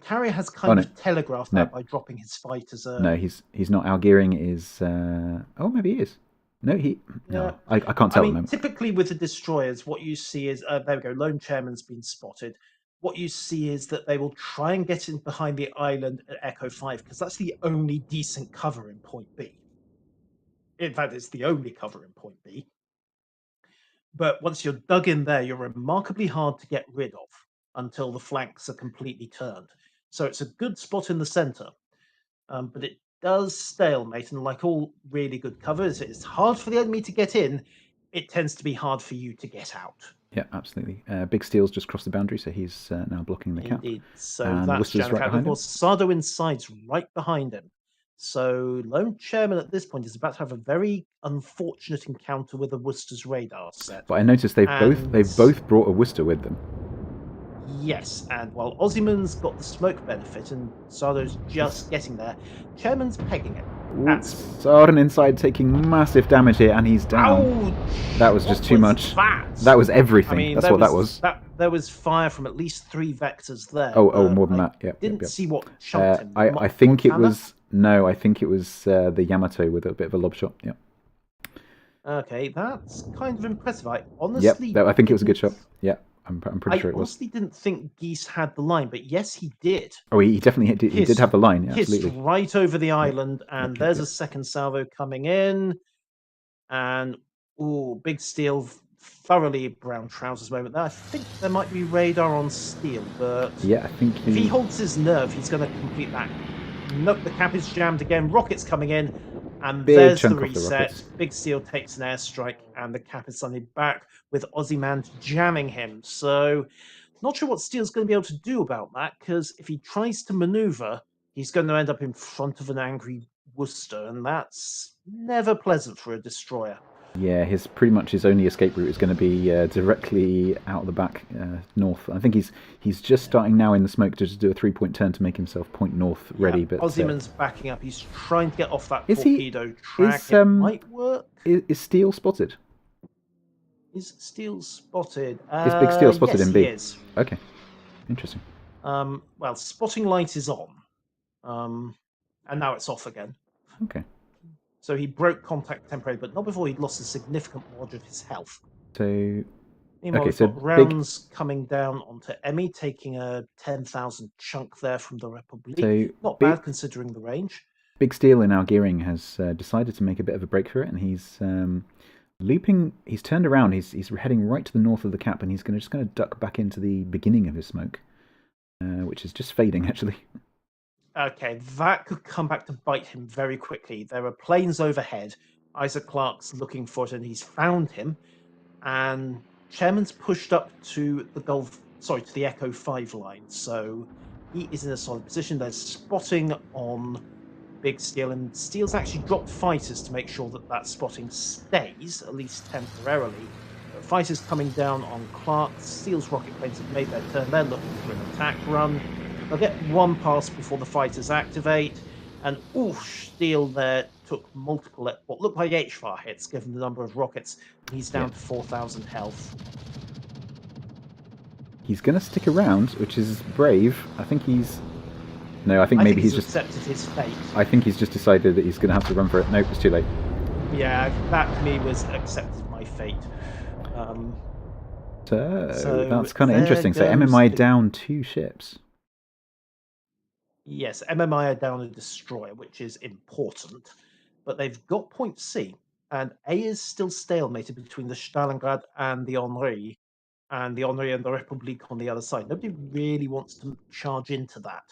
carrier has kind of telegraphed that by dropping his fighters early. No, he's not. Our gearing is. Maybe he is. No, I can't tell. I mean, typically with the destroyers, what you see is there we go. Lone Chairman's been spotted. What you see is that they will try and get in behind the island at Echo 5, because that's the only decent cover in Point B. In fact, it's the only cover in Point B. But once you're dug in there, you're remarkably hard to get rid of until the flanks are completely turned. So it's a good spot in the center, but it does stalemate, and like all really good covers, it's hard for the enemy to get in. It tends to be hard for you to get out. Yeah, absolutely. Big Steel's just crossed the boundary, so he's now blocking the cap. Indeed. So that's right behind him. Of course, Sardo inside's right behind him. So Lone Chairman at this point is about to have a very unfortunate encounter with a Worcester's radar set. But I noticed they've both brought a Worcester with them. Yes, and while Ozyman's got the smoke benefit and Sardo's just getting there, Chairman's pegging it. Sarden inside taking massive damage here, and he's down. Ouch! That was just too much. That was everything. I mean, that's what that was. There was fire from at least 3 vectors there. Oh, more than that. Yeah. Didn't see what chunked him. I think it was I think it was the Yamato with a bit of a lob shot. Yeah. Okay, that's kind of impressive. I honestly. I think it was a good shot. Yeah. I'm pretty sure it was. I honestly didn't think Geese had the line, but yes, he did. Oh, he definitely did. He did have the line. Yeah, absolutely. Right over the island, and there's a second salvo coming in, and Big Steel, thoroughly brown trousers moment there. I think there might be radar on Steel, but yeah, I think if he holds his nerve, he's going to complete that. Nope, the cap is jammed again. Rockets coming in, and there's the reset. Big Steel takes an airstrike, and the cap is suddenly back with Ozyman jamming him. So, not sure what Steel's going to be able to do about that, because if he tries to maneuver, he's going to end up in front of an angry Worcester, and that's never pleasant for a destroyer. Yeah, pretty much his only escape route is going to be directly out of the back north. I think he's just starting now in the smoke to just do a 3-point turn to make himself point north ready. But Ozyman's backing up. He's trying to get off that torpedo track. It might work. Is Steel spotted? Is Steel spotted? Is Big Steel spotted in B? He is. Okay, interesting. Well, spotting light is on, and now it's off again. Okay. So he broke contact temporarily, but not before he'd lost a significant margin of his health. So, meanwhile, we've got rounds coming down onto Emmy, taking a 10,000 chunk there from the Republic. So not bad considering the range. Big Steel in our gearing has decided to make a bit of a break for it, and he's looping. He's turned around. He's heading right to the north of the cap, and he's just going to duck back into the beginning of his smoke, which is just fading actually. Okay, that could come back to bite him very quickly. There are planes overhead. Isaac Clarke's looking for it, and he's found him. And Chairman's pushed up to the Echo 5 line, so he is in a solid position. There's spotting on Big Steel, and Steel's actually dropped fighters to make sure that spotting stays, at least temporarily. Fighters coming down on Clarke. Steel's rocket planes have made their turn. They're looking for an attack run. They'll get one pass before the fighters activate, and Steel there took multiple, what looked like HFAR hits, given the number of rockets, and he's down to 4,000 health. He's going to stick around, which is brave. I think he's... No, I think maybe he's just... accepted his fate. I think he's just decided that he's going to have to run for it. Nope, it's too late. Yeah, that to me was accepted my fate. So that's kind of interesting. So MMI down 2 ships. Yes, MMI are down a destroyer, which is important, but they've got point C, and A is still stalemated between the Stalingrad and the Henri, and the Republique on the other side. Nobody really wants to charge into that,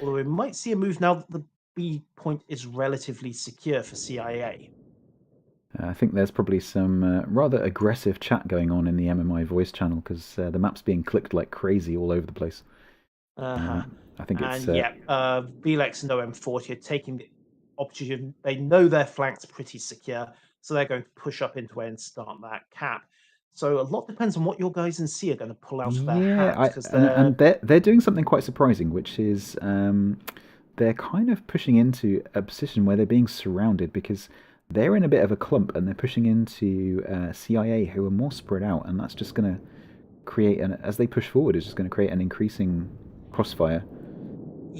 although we might see a move now that the B point is relatively secure for CIA. I think there's probably some rather aggressive chat going on in the MMI voice channel, because the map's being clicked like crazy all over the place. I think it's... VLEX and OM40 are taking the opportunity. They know their flank's pretty secure, so they're going to push up into A and start that cap. So a lot depends on what your guys in C are going to pull out of their hats. And they're doing something quite surprising, which is they're kind of pushing into a position where they're being surrounded, because they're in a bit of a clump, and they're pushing into CIA, who are more spread out, and that's just going to create, as they push forward, it's just going to create an increasing crossfire.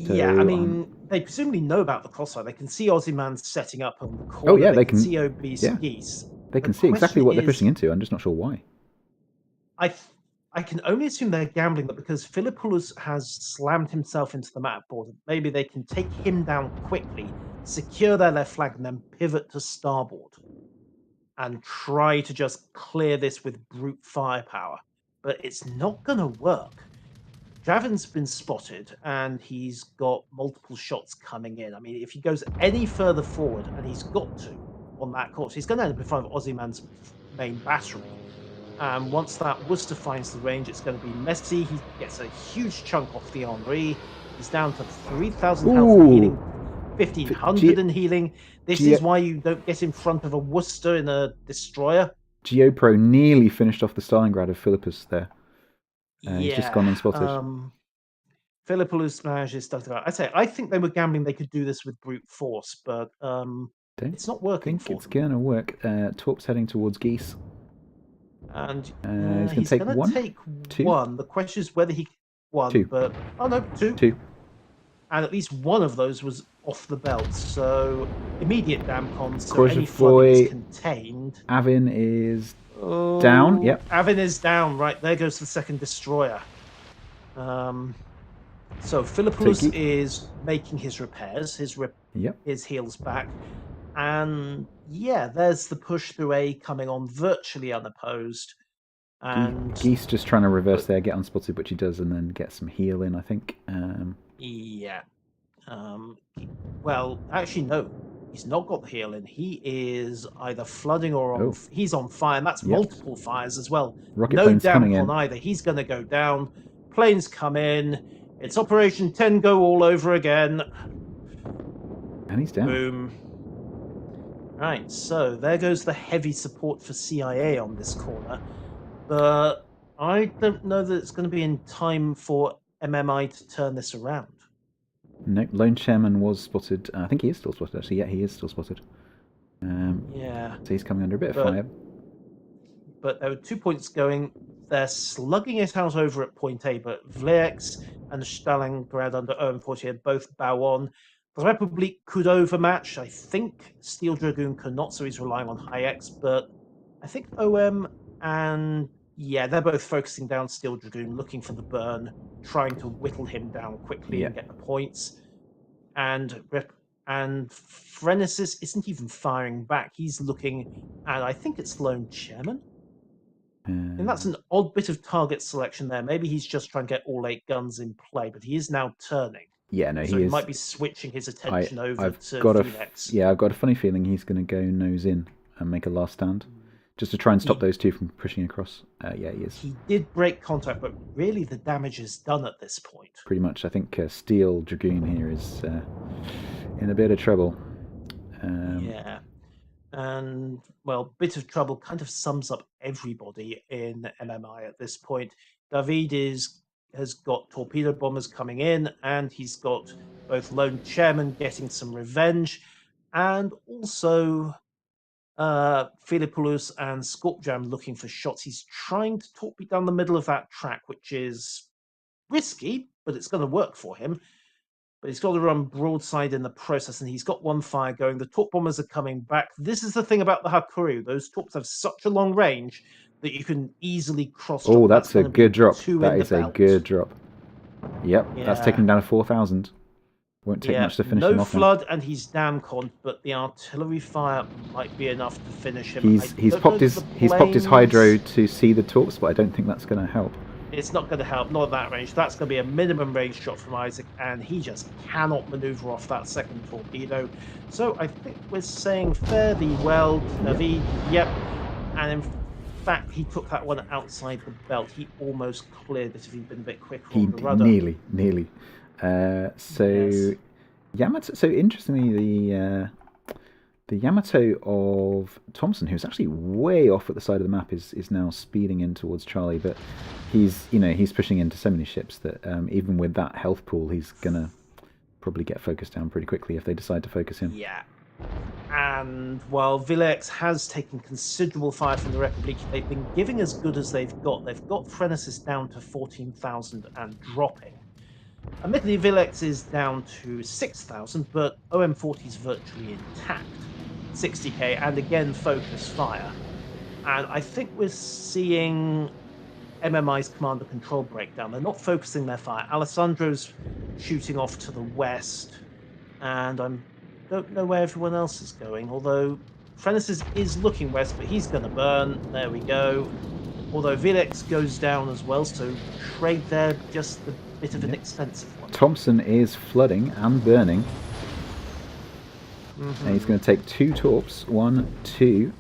So, I mean, they presumably know about the crossfire. They can see Ozyman setting up on the corner. Oh yeah, they can see obese Geese. They can see exactly what they're pushing into. I'm just not sure why. I can only assume they're gambling that because Philippoulos has slammed himself into the map board, maybe they can take him down quickly, secure their left flank, and then pivot to starboard and try to just clear this with brute firepower. But it's not going to work. Javin's been spotted, and he's got multiple shots coming in. I mean, if he goes any further forward, and he's got to on that course, he's going to end up in front of Ozyman's main battery. And once that Worcester finds the range, it's going to be messy. He gets a huge chunk off the Henri. He's down to 3,000 health, meaning 1500 in healing. This is why you don't get in front of a Worcester in a destroyer. GeoPro nearly finished off the Stalingrad of Philippus there. He's just gone unspotted. Philippus manages stuff to I think they were gambling they could do this with brute force, but it's not working for them. It's gonna work. Torp's heading towards Geese. And he's gonna take one. The question is whether he won. Two. But no, two. And at least one of those was off the belt. So immediate dam cons. So any flooding is contained. Avin is down. Yep. Avin is down. Right, there goes the second destroyer. So Philippus is making his repairs. His heals back. And yeah, there's the push through A coming on virtually unopposed. And Geese just trying to reverse there, get unspotted, which he does, and then get some heal in, I think. Yeah. Well, actually, no. He's not got the heal in. He is either flooding or he's on fire, and that's multiple fires as well. Rocket no planes damp coming on in. either. He's going to go down. Planes come in. It's Operation 10 go all over again. And he's down. Boom. Right, so there goes the heavy support for CIA on this corner. But I don't know that it's going to be in time for MMI to turn this around. No, Lone Chairman was spotted. I think he is still spotted, actually. Yeah, he is still spotted. Yeah. So he's coming under a bit of fire. But there were 2 points going. They're slugging it out over at point A, but VIII and Stalingrad under OM-40 both bow on. The Republic could overmatch. I think Steel Dragoon cannot, so he's relying on High X. But I think OM and they're both focusing down Steel Dragoon, looking for the burn, trying to whittle him down quickly and get the points. And Phrenesis isn't even firing back. He's looking at, I think it's Lone Chairman. And that's an odd bit of target selection there. Maybe he's just trying to get all 8 guns in play, but he is now turning. Yeah, no, so he might be switching his attention over to Phoenix. I've got a funny feeling he's going to go nose in and make a last stand, just to try and stop those two from pushing across. Yeah, he is. He did break contact, but really the damage is done at this point. Pretty much. I think Steel Dragoon here is in a bit of trouble. Yeah. And, well, bit of trouble kind of sums up everybody in MMI at this point. David has got torpedo bombers coming in, and he's got both Lone Chairman getting some revenge, and also Philippus and Scorpjam looking for shots. He's trying to torpedo down the middle of that track, which is risky, but it's going to work for him. But he's got to run broadside in the process, and he's got one fire going. The torp bombers are coming back. This is the thing about the Hakuryu. Those torps have such a long range that you can easily cross. Oh, that's a good drop. That is a good drop. Yep, that's taking down to 4,000. Won't take much to finish him off. No flood, and he's damn con, but the artillery fire might be enough to finish him. He's popped his hydro to see the torps, but I don't think that's going to help. It's not going to help, not at that range. That's going to be a minimum range shot from Isaac, and he just cannot maneuver off that second torpedo. So I think we're saying fairly well, Navi. Yep. And in fact, he took that one outside the belt. He almost cleared it if he'd been a bit quicker on the rudder. Nearly. Yamato. So interestingly, the Yamato of Thompson, who's actually way off at the side of the map, is now speeding in towards Charlie. But he's pushing into so many ships that even with that health pool, he's gonna probably get focused down pretty quickly if they decide to focus him. Yeah. And while VIII has taken considerable fire from the Republic, they've been giving as good as they've got. They've got Phrenesis down to 14,000 and dropping. Admittedly, VIII is down to 6,000, but OM-40 is virtually intact. 60k, and again, focus fire. And I think we're seeing MMI's command and control breakdown. They're not focusing their fire. Alessandro's shooting off to the west, and I don't know where everyone else is going, although Phrenesis is looking west, but he's going to burn. There we go. Although VIII goes down as well, so trade there, just a bit of an expensive one. Thompson is flooding and burning. And he's going to take 2 torps. 1, 2.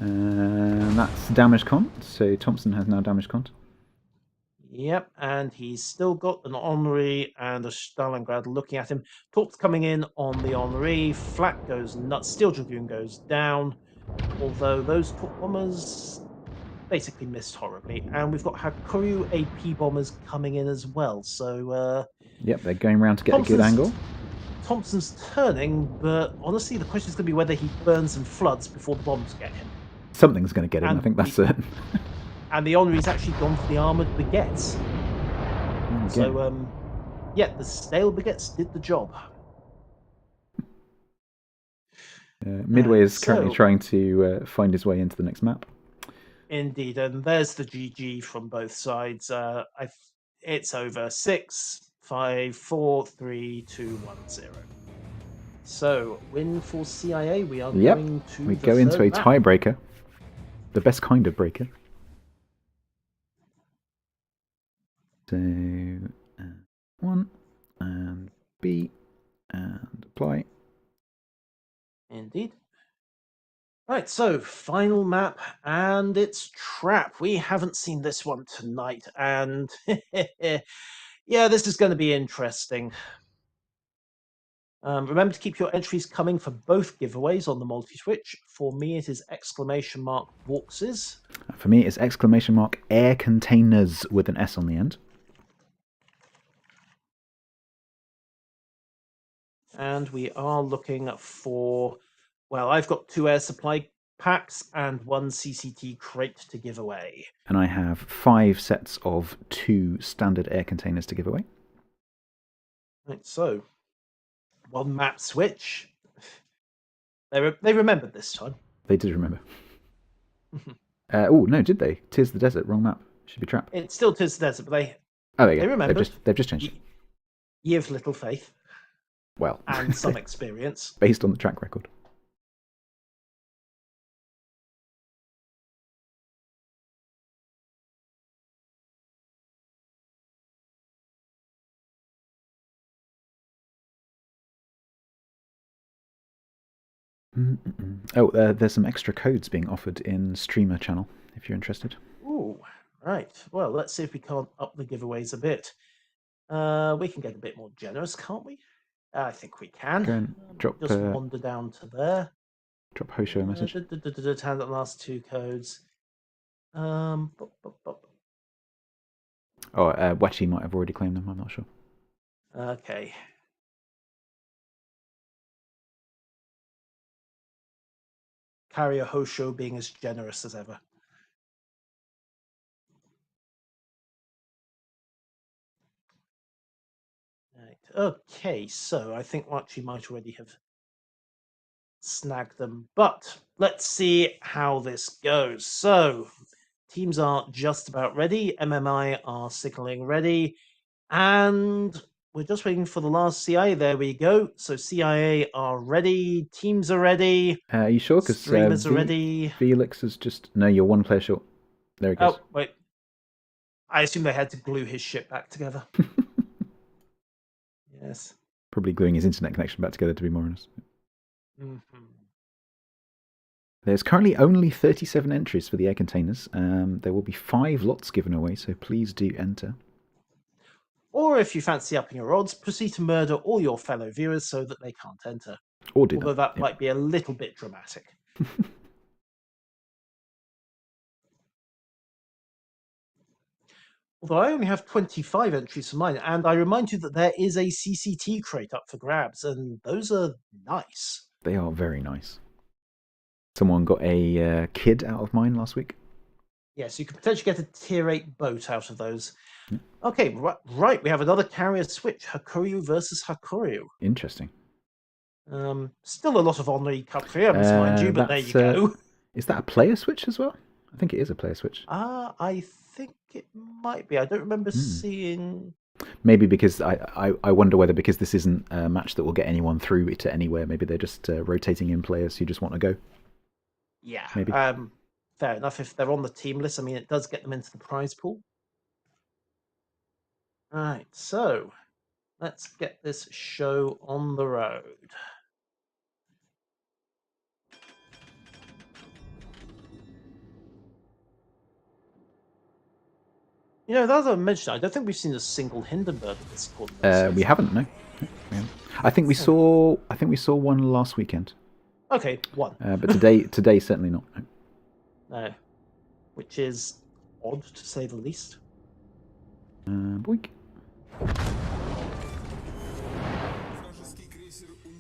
And that's damage con. So Thompson has now damage con. Yep, and he's still got an Henri and a Stalingrad looking at him. Torp's coming in on the Henri. Flak goes nuts. Steel Dragoon goes down. Although those Torp bombers basically missed horribly. And we've got Hakuryu AP bombers coming in as well. So yep, they're going around to get a good angle. Thompson's turning, but honestly, the question is going to be whether he burns and floods before the bombs get him. Something's going to get him, I think that's certain. And the Henri's actually gone for the armoured baguettes. Okay. So, yeah, the stale baguettes did the job. Midway is currently trying to find his way into the next map. Indeed, and there's the GG from both sides. It's over 6, 5, 4, 3, 2, 1, 0. So, win for CIA. We are going to. We go into a tiebreaker, the best kind of breaker. So, 1 and B and apply. Indeed. Right, so final map, and it's Trap. We haven't seen this one tonight, and yeah, this is going to be interesting. Remember to keep your entries coming for both giveaways on the multi-switch. For me, it is ! boxes. For me, it's ! air containers with an S on the end. And we are looking for, well, I've got 2 air supply packs and 1 CCT crate to give away. And I have 5 sets of 2 standard air containers to give away. Right, so 1 map switch. They remembered this time. They did remember. Oh, no, did they? Tis the Desert, wrong map. Should be Trap. It's still Tis the Desert, but they remembered. They've just changed it. Ye of little faith. Well. And some experience. Based on the track record. Oh, there's some extra codes being offered in Streamer channel, if you're interested. Ooh, right. Well, let's see if we can't up the giveaways a bit. We can get a bit more generous, can't we? I think we can. Go and drop. Just wander down to there. Drop Hosho a message. Hand the last 2 codes. Oh, Wachi might have already claimed them. I'm not sure. Okay. Carrier Hosho being as generous as ever. Right. Okay, so I think Wachi might already have snagged them, but let's see how this goes. So, teams are just about ready. MMI are signaling ready, and we're just waiting for the last CIA. There we go. So CIA are ready. Teams are ready. Are you sure? Because streamers are ready. Felix is just you're 1 player short. There he goes. Oh wait, I assume they had to glue his ship back together. Yes. Probably gluing his internet connection back together, to be more honest. Mm-hmm. There's currently only 37 entries for the air containers. There will be 5 lots given away, so please do enter. Or if you fancy upping your odds, proceed to murder all your fellow viewers so that they can't enter. Or do Although that might be a little bit dramatic. Although I only have 25 entries for mine, and I remind you that there is a CCT crate up for grabs, and those are nice. They are very nice. Someone got a kid out of mine last week. Yes, you could potentially get a tier 8 boat out of those. Okay, right. We have another carrier switch. Hakuryu versus Hakuryu. Interesting. Still a lot of Henri Capriums, mind you, but there you go. Is that a player switch as well? I think it is a player switch. I think it might be. I don't remember seeing... Maybe because I wonder whether because this isn't a match that will get anyone through to anywhere, maybe they're just rotating in players who just want to go. Yeah, maybe. Fair enough. If they're on the team list, I mean, it does get them into the prize pool. Right, so let's get this show on the road. You know, that's what I mentioned. I don't think we've seen a single Hindenburg at this coordinate. We haven't, no. We haven't. I think we saw one last weekend. Okay, one. But today certainly not. No. No, which is odd to say the least. Boink.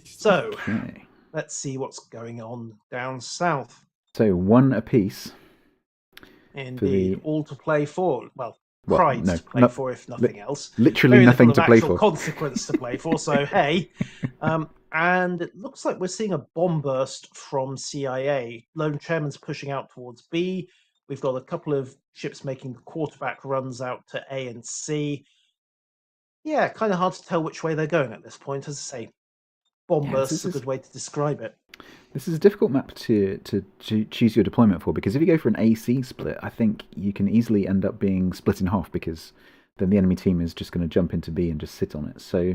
So, Okay. let's see what's going on down south. So one apiece. Indeed, all to play for. Well, prize to play for, if nothing else. Literally Very nothing little to play actual for. Consequence to play for. So hey, and it looks like we're seeing a bomb burst from CIA. Lone Chairman's pushing out towards B. We've got a couple of ships making the quarterback runs out to A and C. Yeah, kind of hard to tell which way they're going at this point. As I say, bomb burst is a good way to describe it. This is a difficult map to choose your deployment for, because if you go for an AC split, I think you can easily end up being split in half, because then the enemy team is just going to jump into B and just sit on it. So,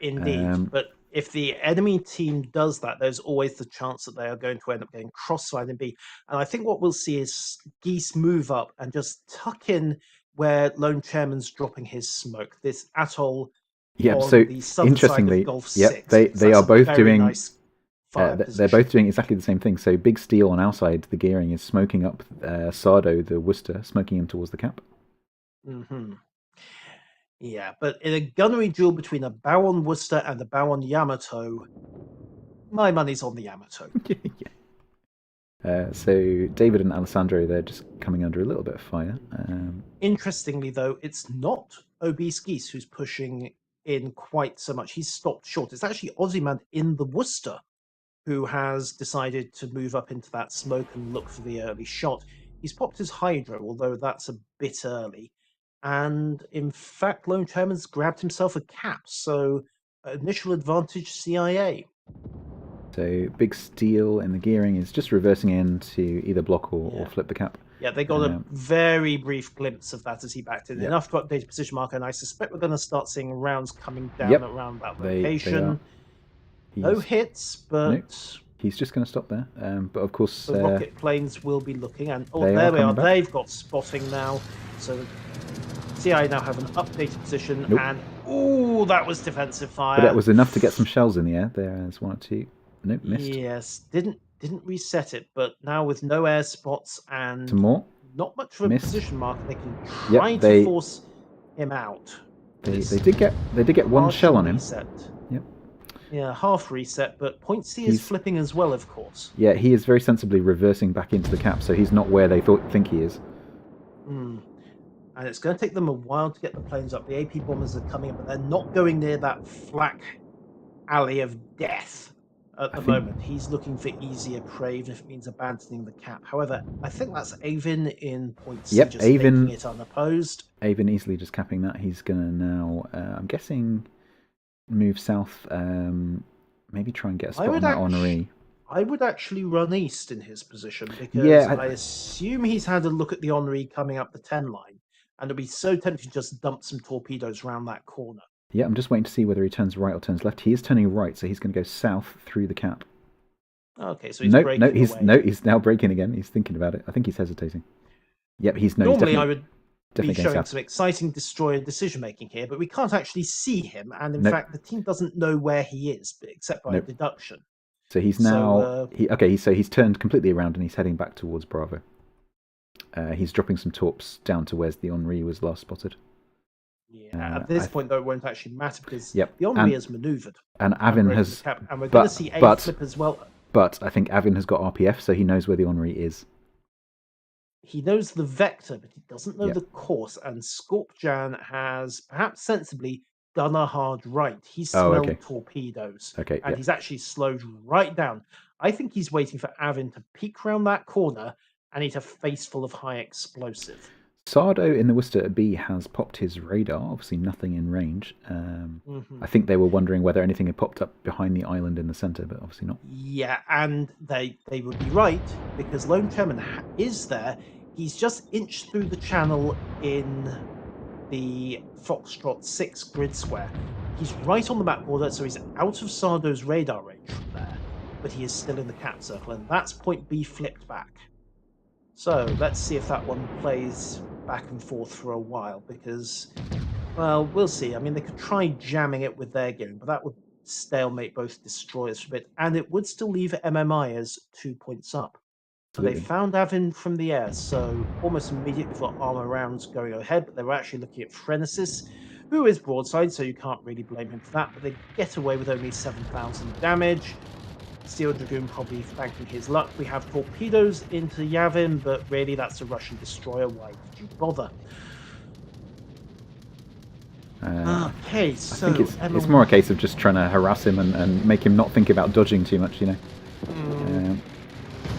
indeed, but if the enemy team does that, there's always the chance that they are going to end up getting cross-side in B. And I think what we'll see is Geese move up and just tuck in where Lone Chairman's dropping his smoke. This atoll on so the southern side of Gulf 6. They are both doing. Nice they're both doing exactly the same thing. So Big Steel on our side, the gearing is smoking up Sardo, the Worcester, smoking him towards the cap. Mm-hmm. Yeah, but in a gunnery duel between a bow on Worcester and a bow on Yamato, my money's on the Yamato. So David and Alessandro, they're just coming under a little bit of fire. Interestingly, though, it's not Obese Geese who's pushing in quite so much. He's stopped short. It's actually Ozyman in the Worcester who has decided to move up into that smoke and look for the early shot. He's popped his Hydro, although that's a bit early. And in fact, Lone Chairman's grabbed himself a cap, so initial advantage CIA. So Big Steel in the gearing is just reversing in to either block or flip the cap. Yeah, they got a very brief glimpse of that as he backed in. Enough to update a position marker, and I suspect we're going to start seeing rounds coming down around that location. No hits, but... Nope. He's just going to stop there. But of course... The rocket planes will be looking, and there we are. Back. They've got spotting now. So CIA now have an updated position, and... Ooh, that was defensive fire. But that was enough to get some shells in the air. There's one or two. Nope, missed. Yes, didn't reset it, but now with no air spots and some more. Not much of a position marker, they can try to force him out. They did get one shell on him. Reset. Yep. Yeah, half reset, but point C is flipping as well, of course. Yeah, he is very sensibly reversing back into the cap, so he's not where they think he is. And it's going to take them a while to get the planes up. The AP bombers are coming up, but they're not going near that flak alley of death at the moment. He's looking for easier prey, even if it means abandoning the cap. However, I think that's Avon in point C, just making it unopposed. Avon easily just capping that. He's going to now, I'm guessing, move south, maybe try and get a spot on that Henri. I would actually run east in his position, because I assume he's had a look at the Henri coming up the 10 line, and it'd be so tempting to just dump some torpedoes around that corner. Yeah, I'm just waiting to see whether he turns right or turns left. He is turning right, so he's going to go south through the cap. Okay, so he's breaking away. He's now breaking again. He's thinking about it. I think he's hesitating. Yep, Normally I would be showing some exciting destroyer decision-making here, but we can't actually see him, and in fact, the team doesn't know where he is, except by deduction. So he's now... So he's turned completely around, and he's heading back towards Bravo. He's dropping some torps down to where the Henri was last spotted. Yeah, at this point, though, it won't actually matter, because the Henri has manoeuvred. And Avin has... And we're going to see a flip as well. But I think Avin has got RPF, so he knows where the Henri is. He knows the vector, but he doesn't know the course. And Scorpjan has, perhaps sensibly, done a hard right. He's smelled torpedoes. And he's actually slowed right down. I think he's waiting for Avin to peek round that corner and hit a face full of high explosive. Sardo in the Worcester B has popped his radar, obviously nothing in range. I think they were wondering whether anything had popped up behind the island in the centre, but obviously not. Yeah, and they would be right, because Lone Chairman is there. He's just inched through the channel in the Foxtrot 6 grid square. He's right on the map border, so he's out of Sardo's radar range from there, but he is still in the cap circle, and that's point B flipped back. So let's see if that one plays back and forth for a while because, well, we'll see. I mean, they could try jamming it with their game, but that would stalemate both destroyers for a bit, and it would still leave MMI as 2 points up. But they Absolutely. found Avin from the air, so almost immediately we've got armor rounds going ahead, but they were actually looking at Frenesis, who is broadside, so you can't really blame him for that, but they get away with only 7,000 damage. Steel Dragoon probably thanking his luck. We have torpedoes into Yavin, but really that's a Russian destroyer. Why did you bother? Okay, so I think it's more a case of just trying to harass him and make him not think about dodging too much, you know.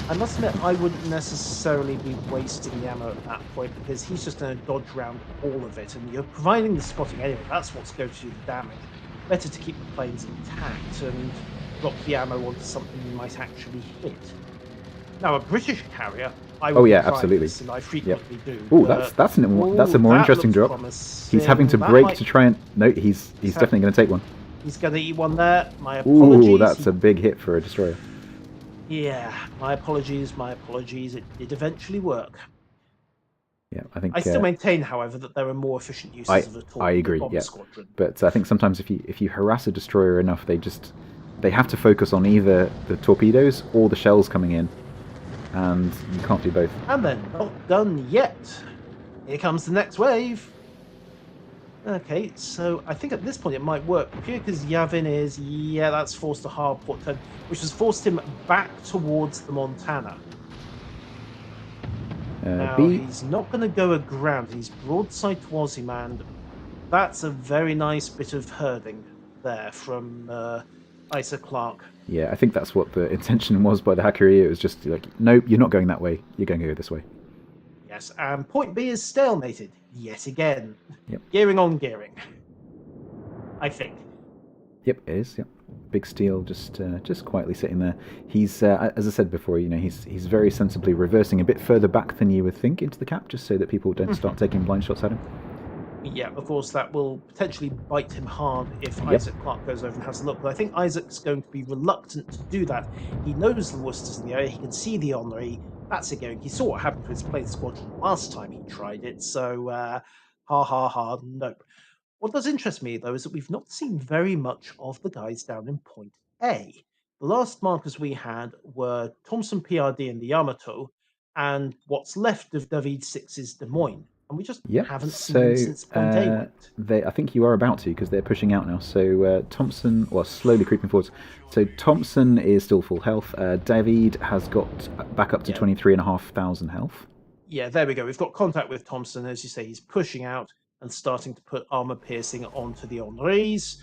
I must admit, I wouldn't necessarily be wasting the ammo at that point because he's just going to dodge around all of it, and you're providing the spotting anyway. That's what's going to do the damage. Better to keep the planes intact and drop the ammo onto something you might actually hit. Now, a British carrier, I would absolutely. This, and I frequently do. Oh, that's a more interesting drop. Promising. He's having to brake to try and... No, he's definitely going to take one. He's going to eat one there. My apologies. Ooh, that's a big hit for a destroyer. Yeah, my apologies. It did eventually work. Yeah, I think I still maintain, however, that there are more efficient uses of a torpedo I agree. bomb Yeah, squadron. but I think sometimes if you harass a destroyer enough, they have to focus on either the torpedoes or the shells coming in, and you can't do both. And then not done yet. Here comes the next wave. Okay, so I think at this point it might work purely because Yavin is that's forced a hard port turn, which has forced him back towards the Montana. Now, he's not going to go aground. He's broadside towards him, and that's a very nice bit of herding there from Isa Clark. Yeah, I think that's what the intention was by the Hakkari. It was just like, nope, you're not going that way. You're going to go this way. Yes, and point B is stalemated yet again. Yep. Gearing on gearing, I think. Yep, it is. Yep. Big Steel just quietly sitting there. He's, as I said before, you know, he's very sensibly reversing a bit further back than you would think into the cap, just so that people don't start taking blind shots at him. Yeah, of course, that will potentially bite him hard if Isaac Clark goes over and has a look. But I think Isaac's going to be reluctant to do that. He knows the Worcester's in the area. He can see the Henri. That's it going. He saw what happened to his plane squadron last time he tried it. So, nope. What does interest me, though, is that we've not seen very much of the guys down in Point A. The last markers we had were Thompson PRD and the Yamato, and what's left of David VI's Des Moines. And we just haven't seen them since Point A went. I think you are about to, because they're pushing out now. So Thompson, slowly creeping forwards. So Thompson is still full health. David has got back up to 23,500 health. Yeah, there we go. We've got contact with Thompson. As you say, he's pushing out and starting to put armor piercing onto the Henris.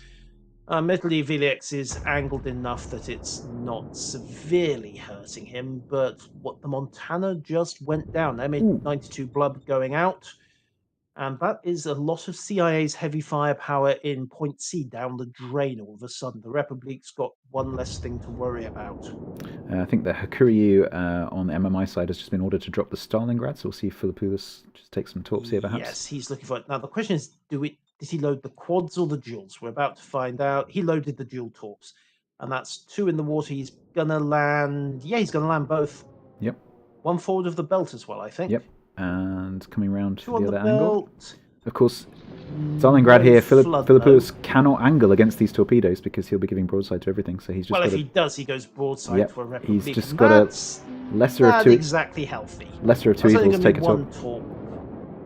Admittedly, Vilix is angled enough that it's not severely hurting him, but what the Montana just went down. MA-92 Blub going out, and that is a lot of CIA's heavy firepower in Point C down the drain all of a sudden. The Republic's got one less thing to worry about. I think the Hakuryu on the MMI side has just been ordered to drop the Stalingrad, so we'll see if Philippoulis just takes some torps here, perhaps. Yes, he's looking for it. Now, the question is, did he load the quads or the duals? We're about to find out. He loaded the dual torps, and that's 2 in the water. He's going to land... Yeah, he's going to land both. Yep. 1 forward of the belt as well, I think. Yep, and coming around to the other belt. angle. Of course, Stalingrad here, Philippoulis cannot angle against these torpedoes because he'll be giving broadside to everything, so he's just if he does, he goes broadside to a Republic. He's just got a lesser of 2... exactly healthy. Lesser of 2 evils, take a torp.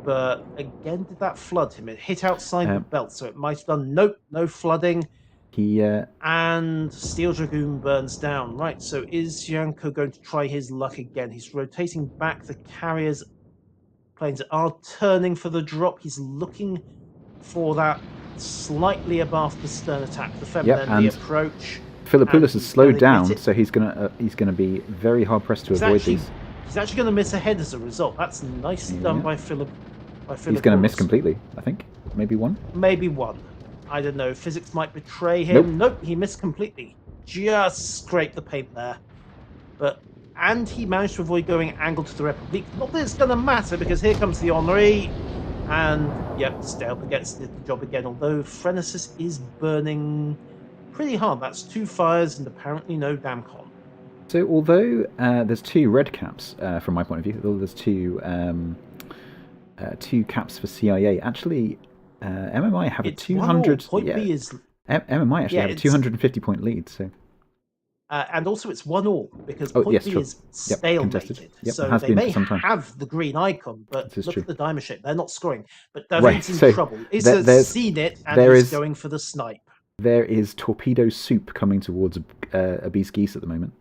But again, did that flood him? It hit outside the belt, so it might have done. Nope, no flooding. And Steel Dragoon burns down. Right, so is Yanko going to try his luck again? He's rotating back. The carriers planes are turning for the drop. He's looking for that slightly above the stern attack. The the approach. Philippoulis has slowed down, so he's gonna be very hard pressed to avoid these. He's actually going to miss ahead as a result. That's nicely done by Philip. He's going to miss completely, I think. Maybe 1? Maybe 1. I don't know. Physics might betray him. Nope, he missed completely. Just scraped the paint there. And he managed to avoid going angled to the Republic. Not that it's going to matter, because here comes the Henri. And, Staleb gets the job again, although Frenesis is burning pretty hard. That's 2 fires and apparently no damcon. So although there's 2 red caps from my point of view, although there's 2 2 caps for CIA. Actually, MMI have it's a 200. Point yeah, B is MMI actually have a 250-point lead. So. And also it's 1-1 because Oh, point yes, B sure. is Yep, stalemated. contested. Yep, So has they been may for some time. have the green icon, but This is look true. at the diamond shape. They're not scoring. But Right, David's so in trouble. Isa's seen it and he's going for the snipe. There is torpedo soup coming towards a beast geese at the moment.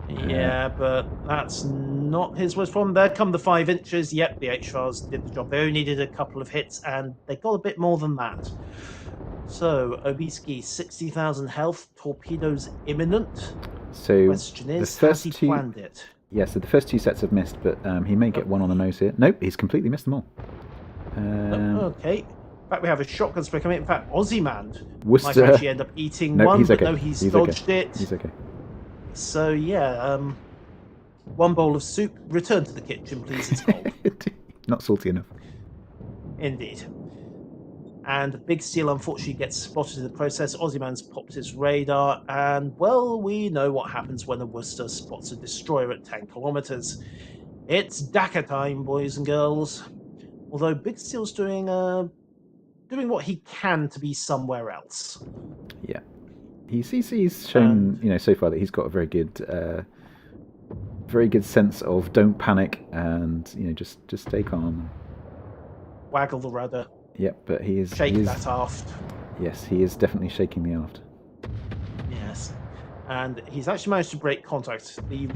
Yeah, but that's not his worst problem. There come the 5 inches. Yep, the HRs did the job. They only needed a couple of hits, and they got a bit more than that. So, Obiski, 60,000 health. Torpedoes imminent. So the question is, has he planned it? Yeah, so the first 2 sets have missed, but he may get one on the nose here. Nope, he's completely missed them all. Okay. In fact, we have a shotgun spray coming. In fact, Ozyman Worcester might actually end up eating one, he's but okay. no, he's dodged it. He's okay. So, yeah, 1 bowl of soup. Return to the kitchen, please. It's cold. Not salty enough. Indeed. And Big Steel unfortunately gets spotted in the process. Ozyman's popped his radar, and, well, we know what happens when a Worcester spots a destroyer at 10 kilometers. It's Dakar time, boys and girls. Although Big Steel's doing what he can to be somewhere else. Yeah. He's shown, so far that he's got a very good sense of don't panic and, just stay calm. Waggle the rudder. Yep, but he is... Shake that aft. Yes, he is definitely shaking the aft. Yes. And he's actually managed to break contact. The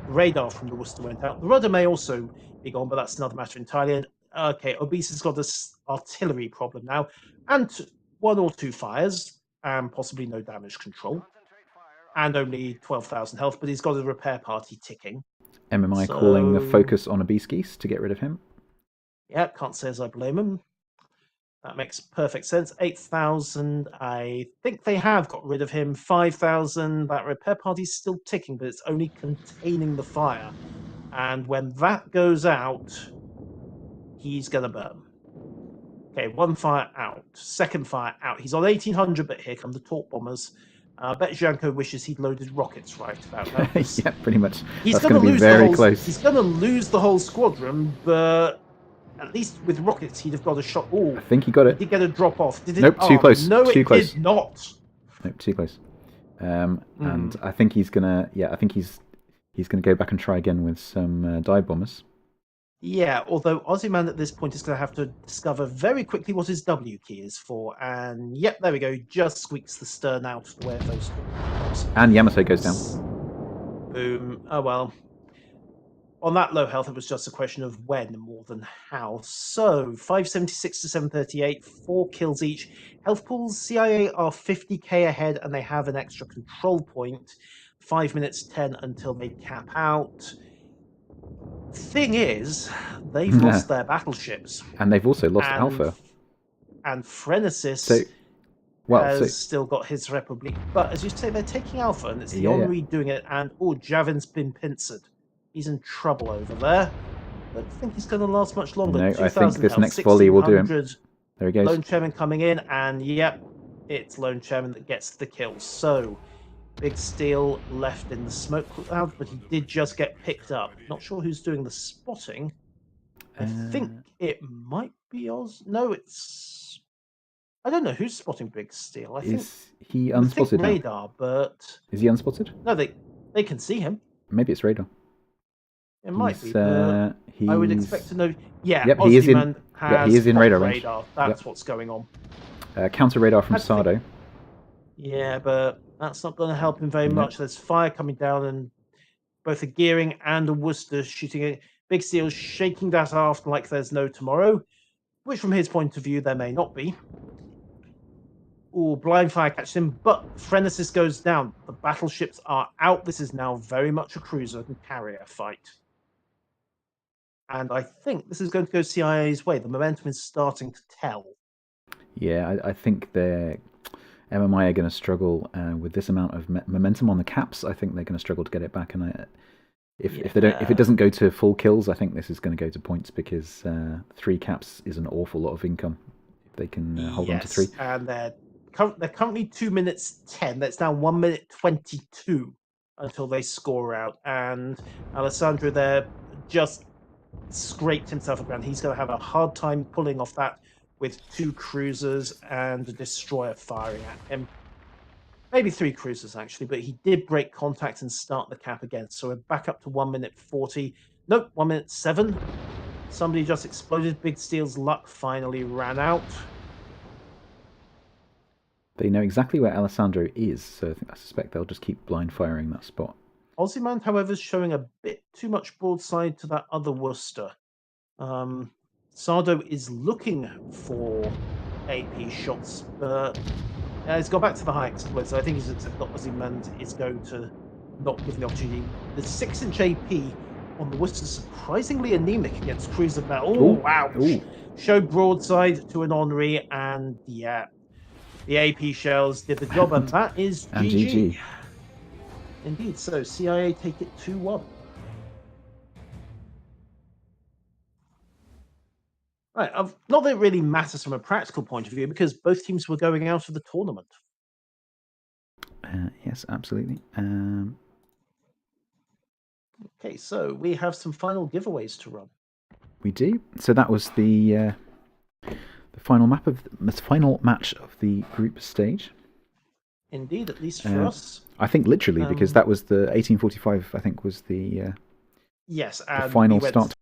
radar from the Worcester went out. The rudder may also be gone, but that's another matter entirely. And, okay, Obese has got this artillery problem now, and 1 or 2 fires, and possibly no damage control, and only 12,000 health, but he's got a repair party ticking. MMI calling the focus on Obese Geese to get rid of him. Yeah, can't say as I blame him. That makes perfect sense. 8,000, I think they have got rid of him. 5,000, that repair party's still ticking, but it's only containing the fire. And when that goes out, he's going to burn. Okay, 1 fire out. 2nd fire out. He's on 1,800, but here come the torp bombers. I bet Janko wishes he'd loaded rockets right about now. Yeah, pretty much. He's That's going to be very close. He's going to lose the whole squadron, but at least with rockets, he'd have got a shot. Oh, I think he got it. He did get a drop off. Did it? Nope, too close. No, too close. Did not. Nope, too close. And I think he's gonna. Yeah, I think he's gonna go back and try again with some dive bombers. Yeah, although Ozyman at this point is going to have to discover very quickly what his W key is for. And yep, there we go. Just squeaks the stern out of the way of those bombs. And Yamato goes down. Boom. Oh well. On that low health, it was just a question of when more than how. So, 576 to 738, 4 kills each. Health pools, CIA are 50k ahead, and they have an extra control point. 5 minutes 10 until they cap out. Thing is, they've lost their battleships. And they've also lost Alpha. And Phrenesis has still got his Republic. But as you say, they're taking Alpha, and it's the Honorary doing it, and Javin's been pincered. He's in trouble over there. I don't think he's going to last much longer. No, I think this next volley will do him. There he goes. Lone Chairman coming in, and yep, it's Lone Chairman that gets the kill. So, Big Steel left in the smoke cloud, but he did just get picked up. Not sure who's doing the spotting. I think it might be Oz. No, it's... I don't know who's spotting Big Steel. Is he unspotted now? Radar, but... Is he unspotted? No, they can see him. Maybe it's radar. It might be, but I would expect to know. Yeah, yep, he is in radar range. That's what's going on. Counter radar from Sardo. Yeah, but that's not going to help him very much. There's fire coming down, and both a Gearing and a Worcester shooting it. Big Steel shaking that aft like there's no tomorrow, which from his point of view there may not be. Ooh, blind fire catches him, but Phrenesis goes down. The battleships are out. This is now very much a cruiser and carrier fight. And I think this is going to go CIA's way. The momentum is starting to tell. Yeah, I think MMI are going to struggle with this amount of momentum on the caps. I think they're going to struggle to get it back. And if it doesn't go to full kills, I think this is going to go to points because 3 caps is an awful lot of income. If they can hold on to 3. And they're currently 2 minutes 10. That's now 1 minute 22 until they score out. And Alessandro there just scraped himself aground. He's going to have a hard time pulling off that with 2 cruisers and a destroyer firing at him. Maybe 3 cruisers, actually, but he did break contact and start the cap again. So we're back up to 1 minute 40. Nope, 1 minute 7. Somebody just exploded. Big Steel's luck finally ran out. They know exactly where Alessandro is, so I suspect they'll just keep blind firing that spot. Ozyman, however, is showing a bit too much broadside to that other Worcester. Sardo is looking for AP shots, but he's gone back to the high exploit, so I think he's accepted that Ozyman is going to not give the opportunity. The 6-inch AP on the Worcester is surprisingly anemic against cruiser battle. Oh, wow. Showed broadside to an Henri, and yeah, the AP shells did the job, and that is GG. Indeed, so CIA take it 2-1. Right, not that it really matters from a practical point of view, because both teams were going out of the tournament. Yes, absolutely. Okay, so we have some final giveaways to run. We do. So that was the final match of the group stage. Indeed, at least for us. I think literally, because that was the 1845. I think was the yes, the final start.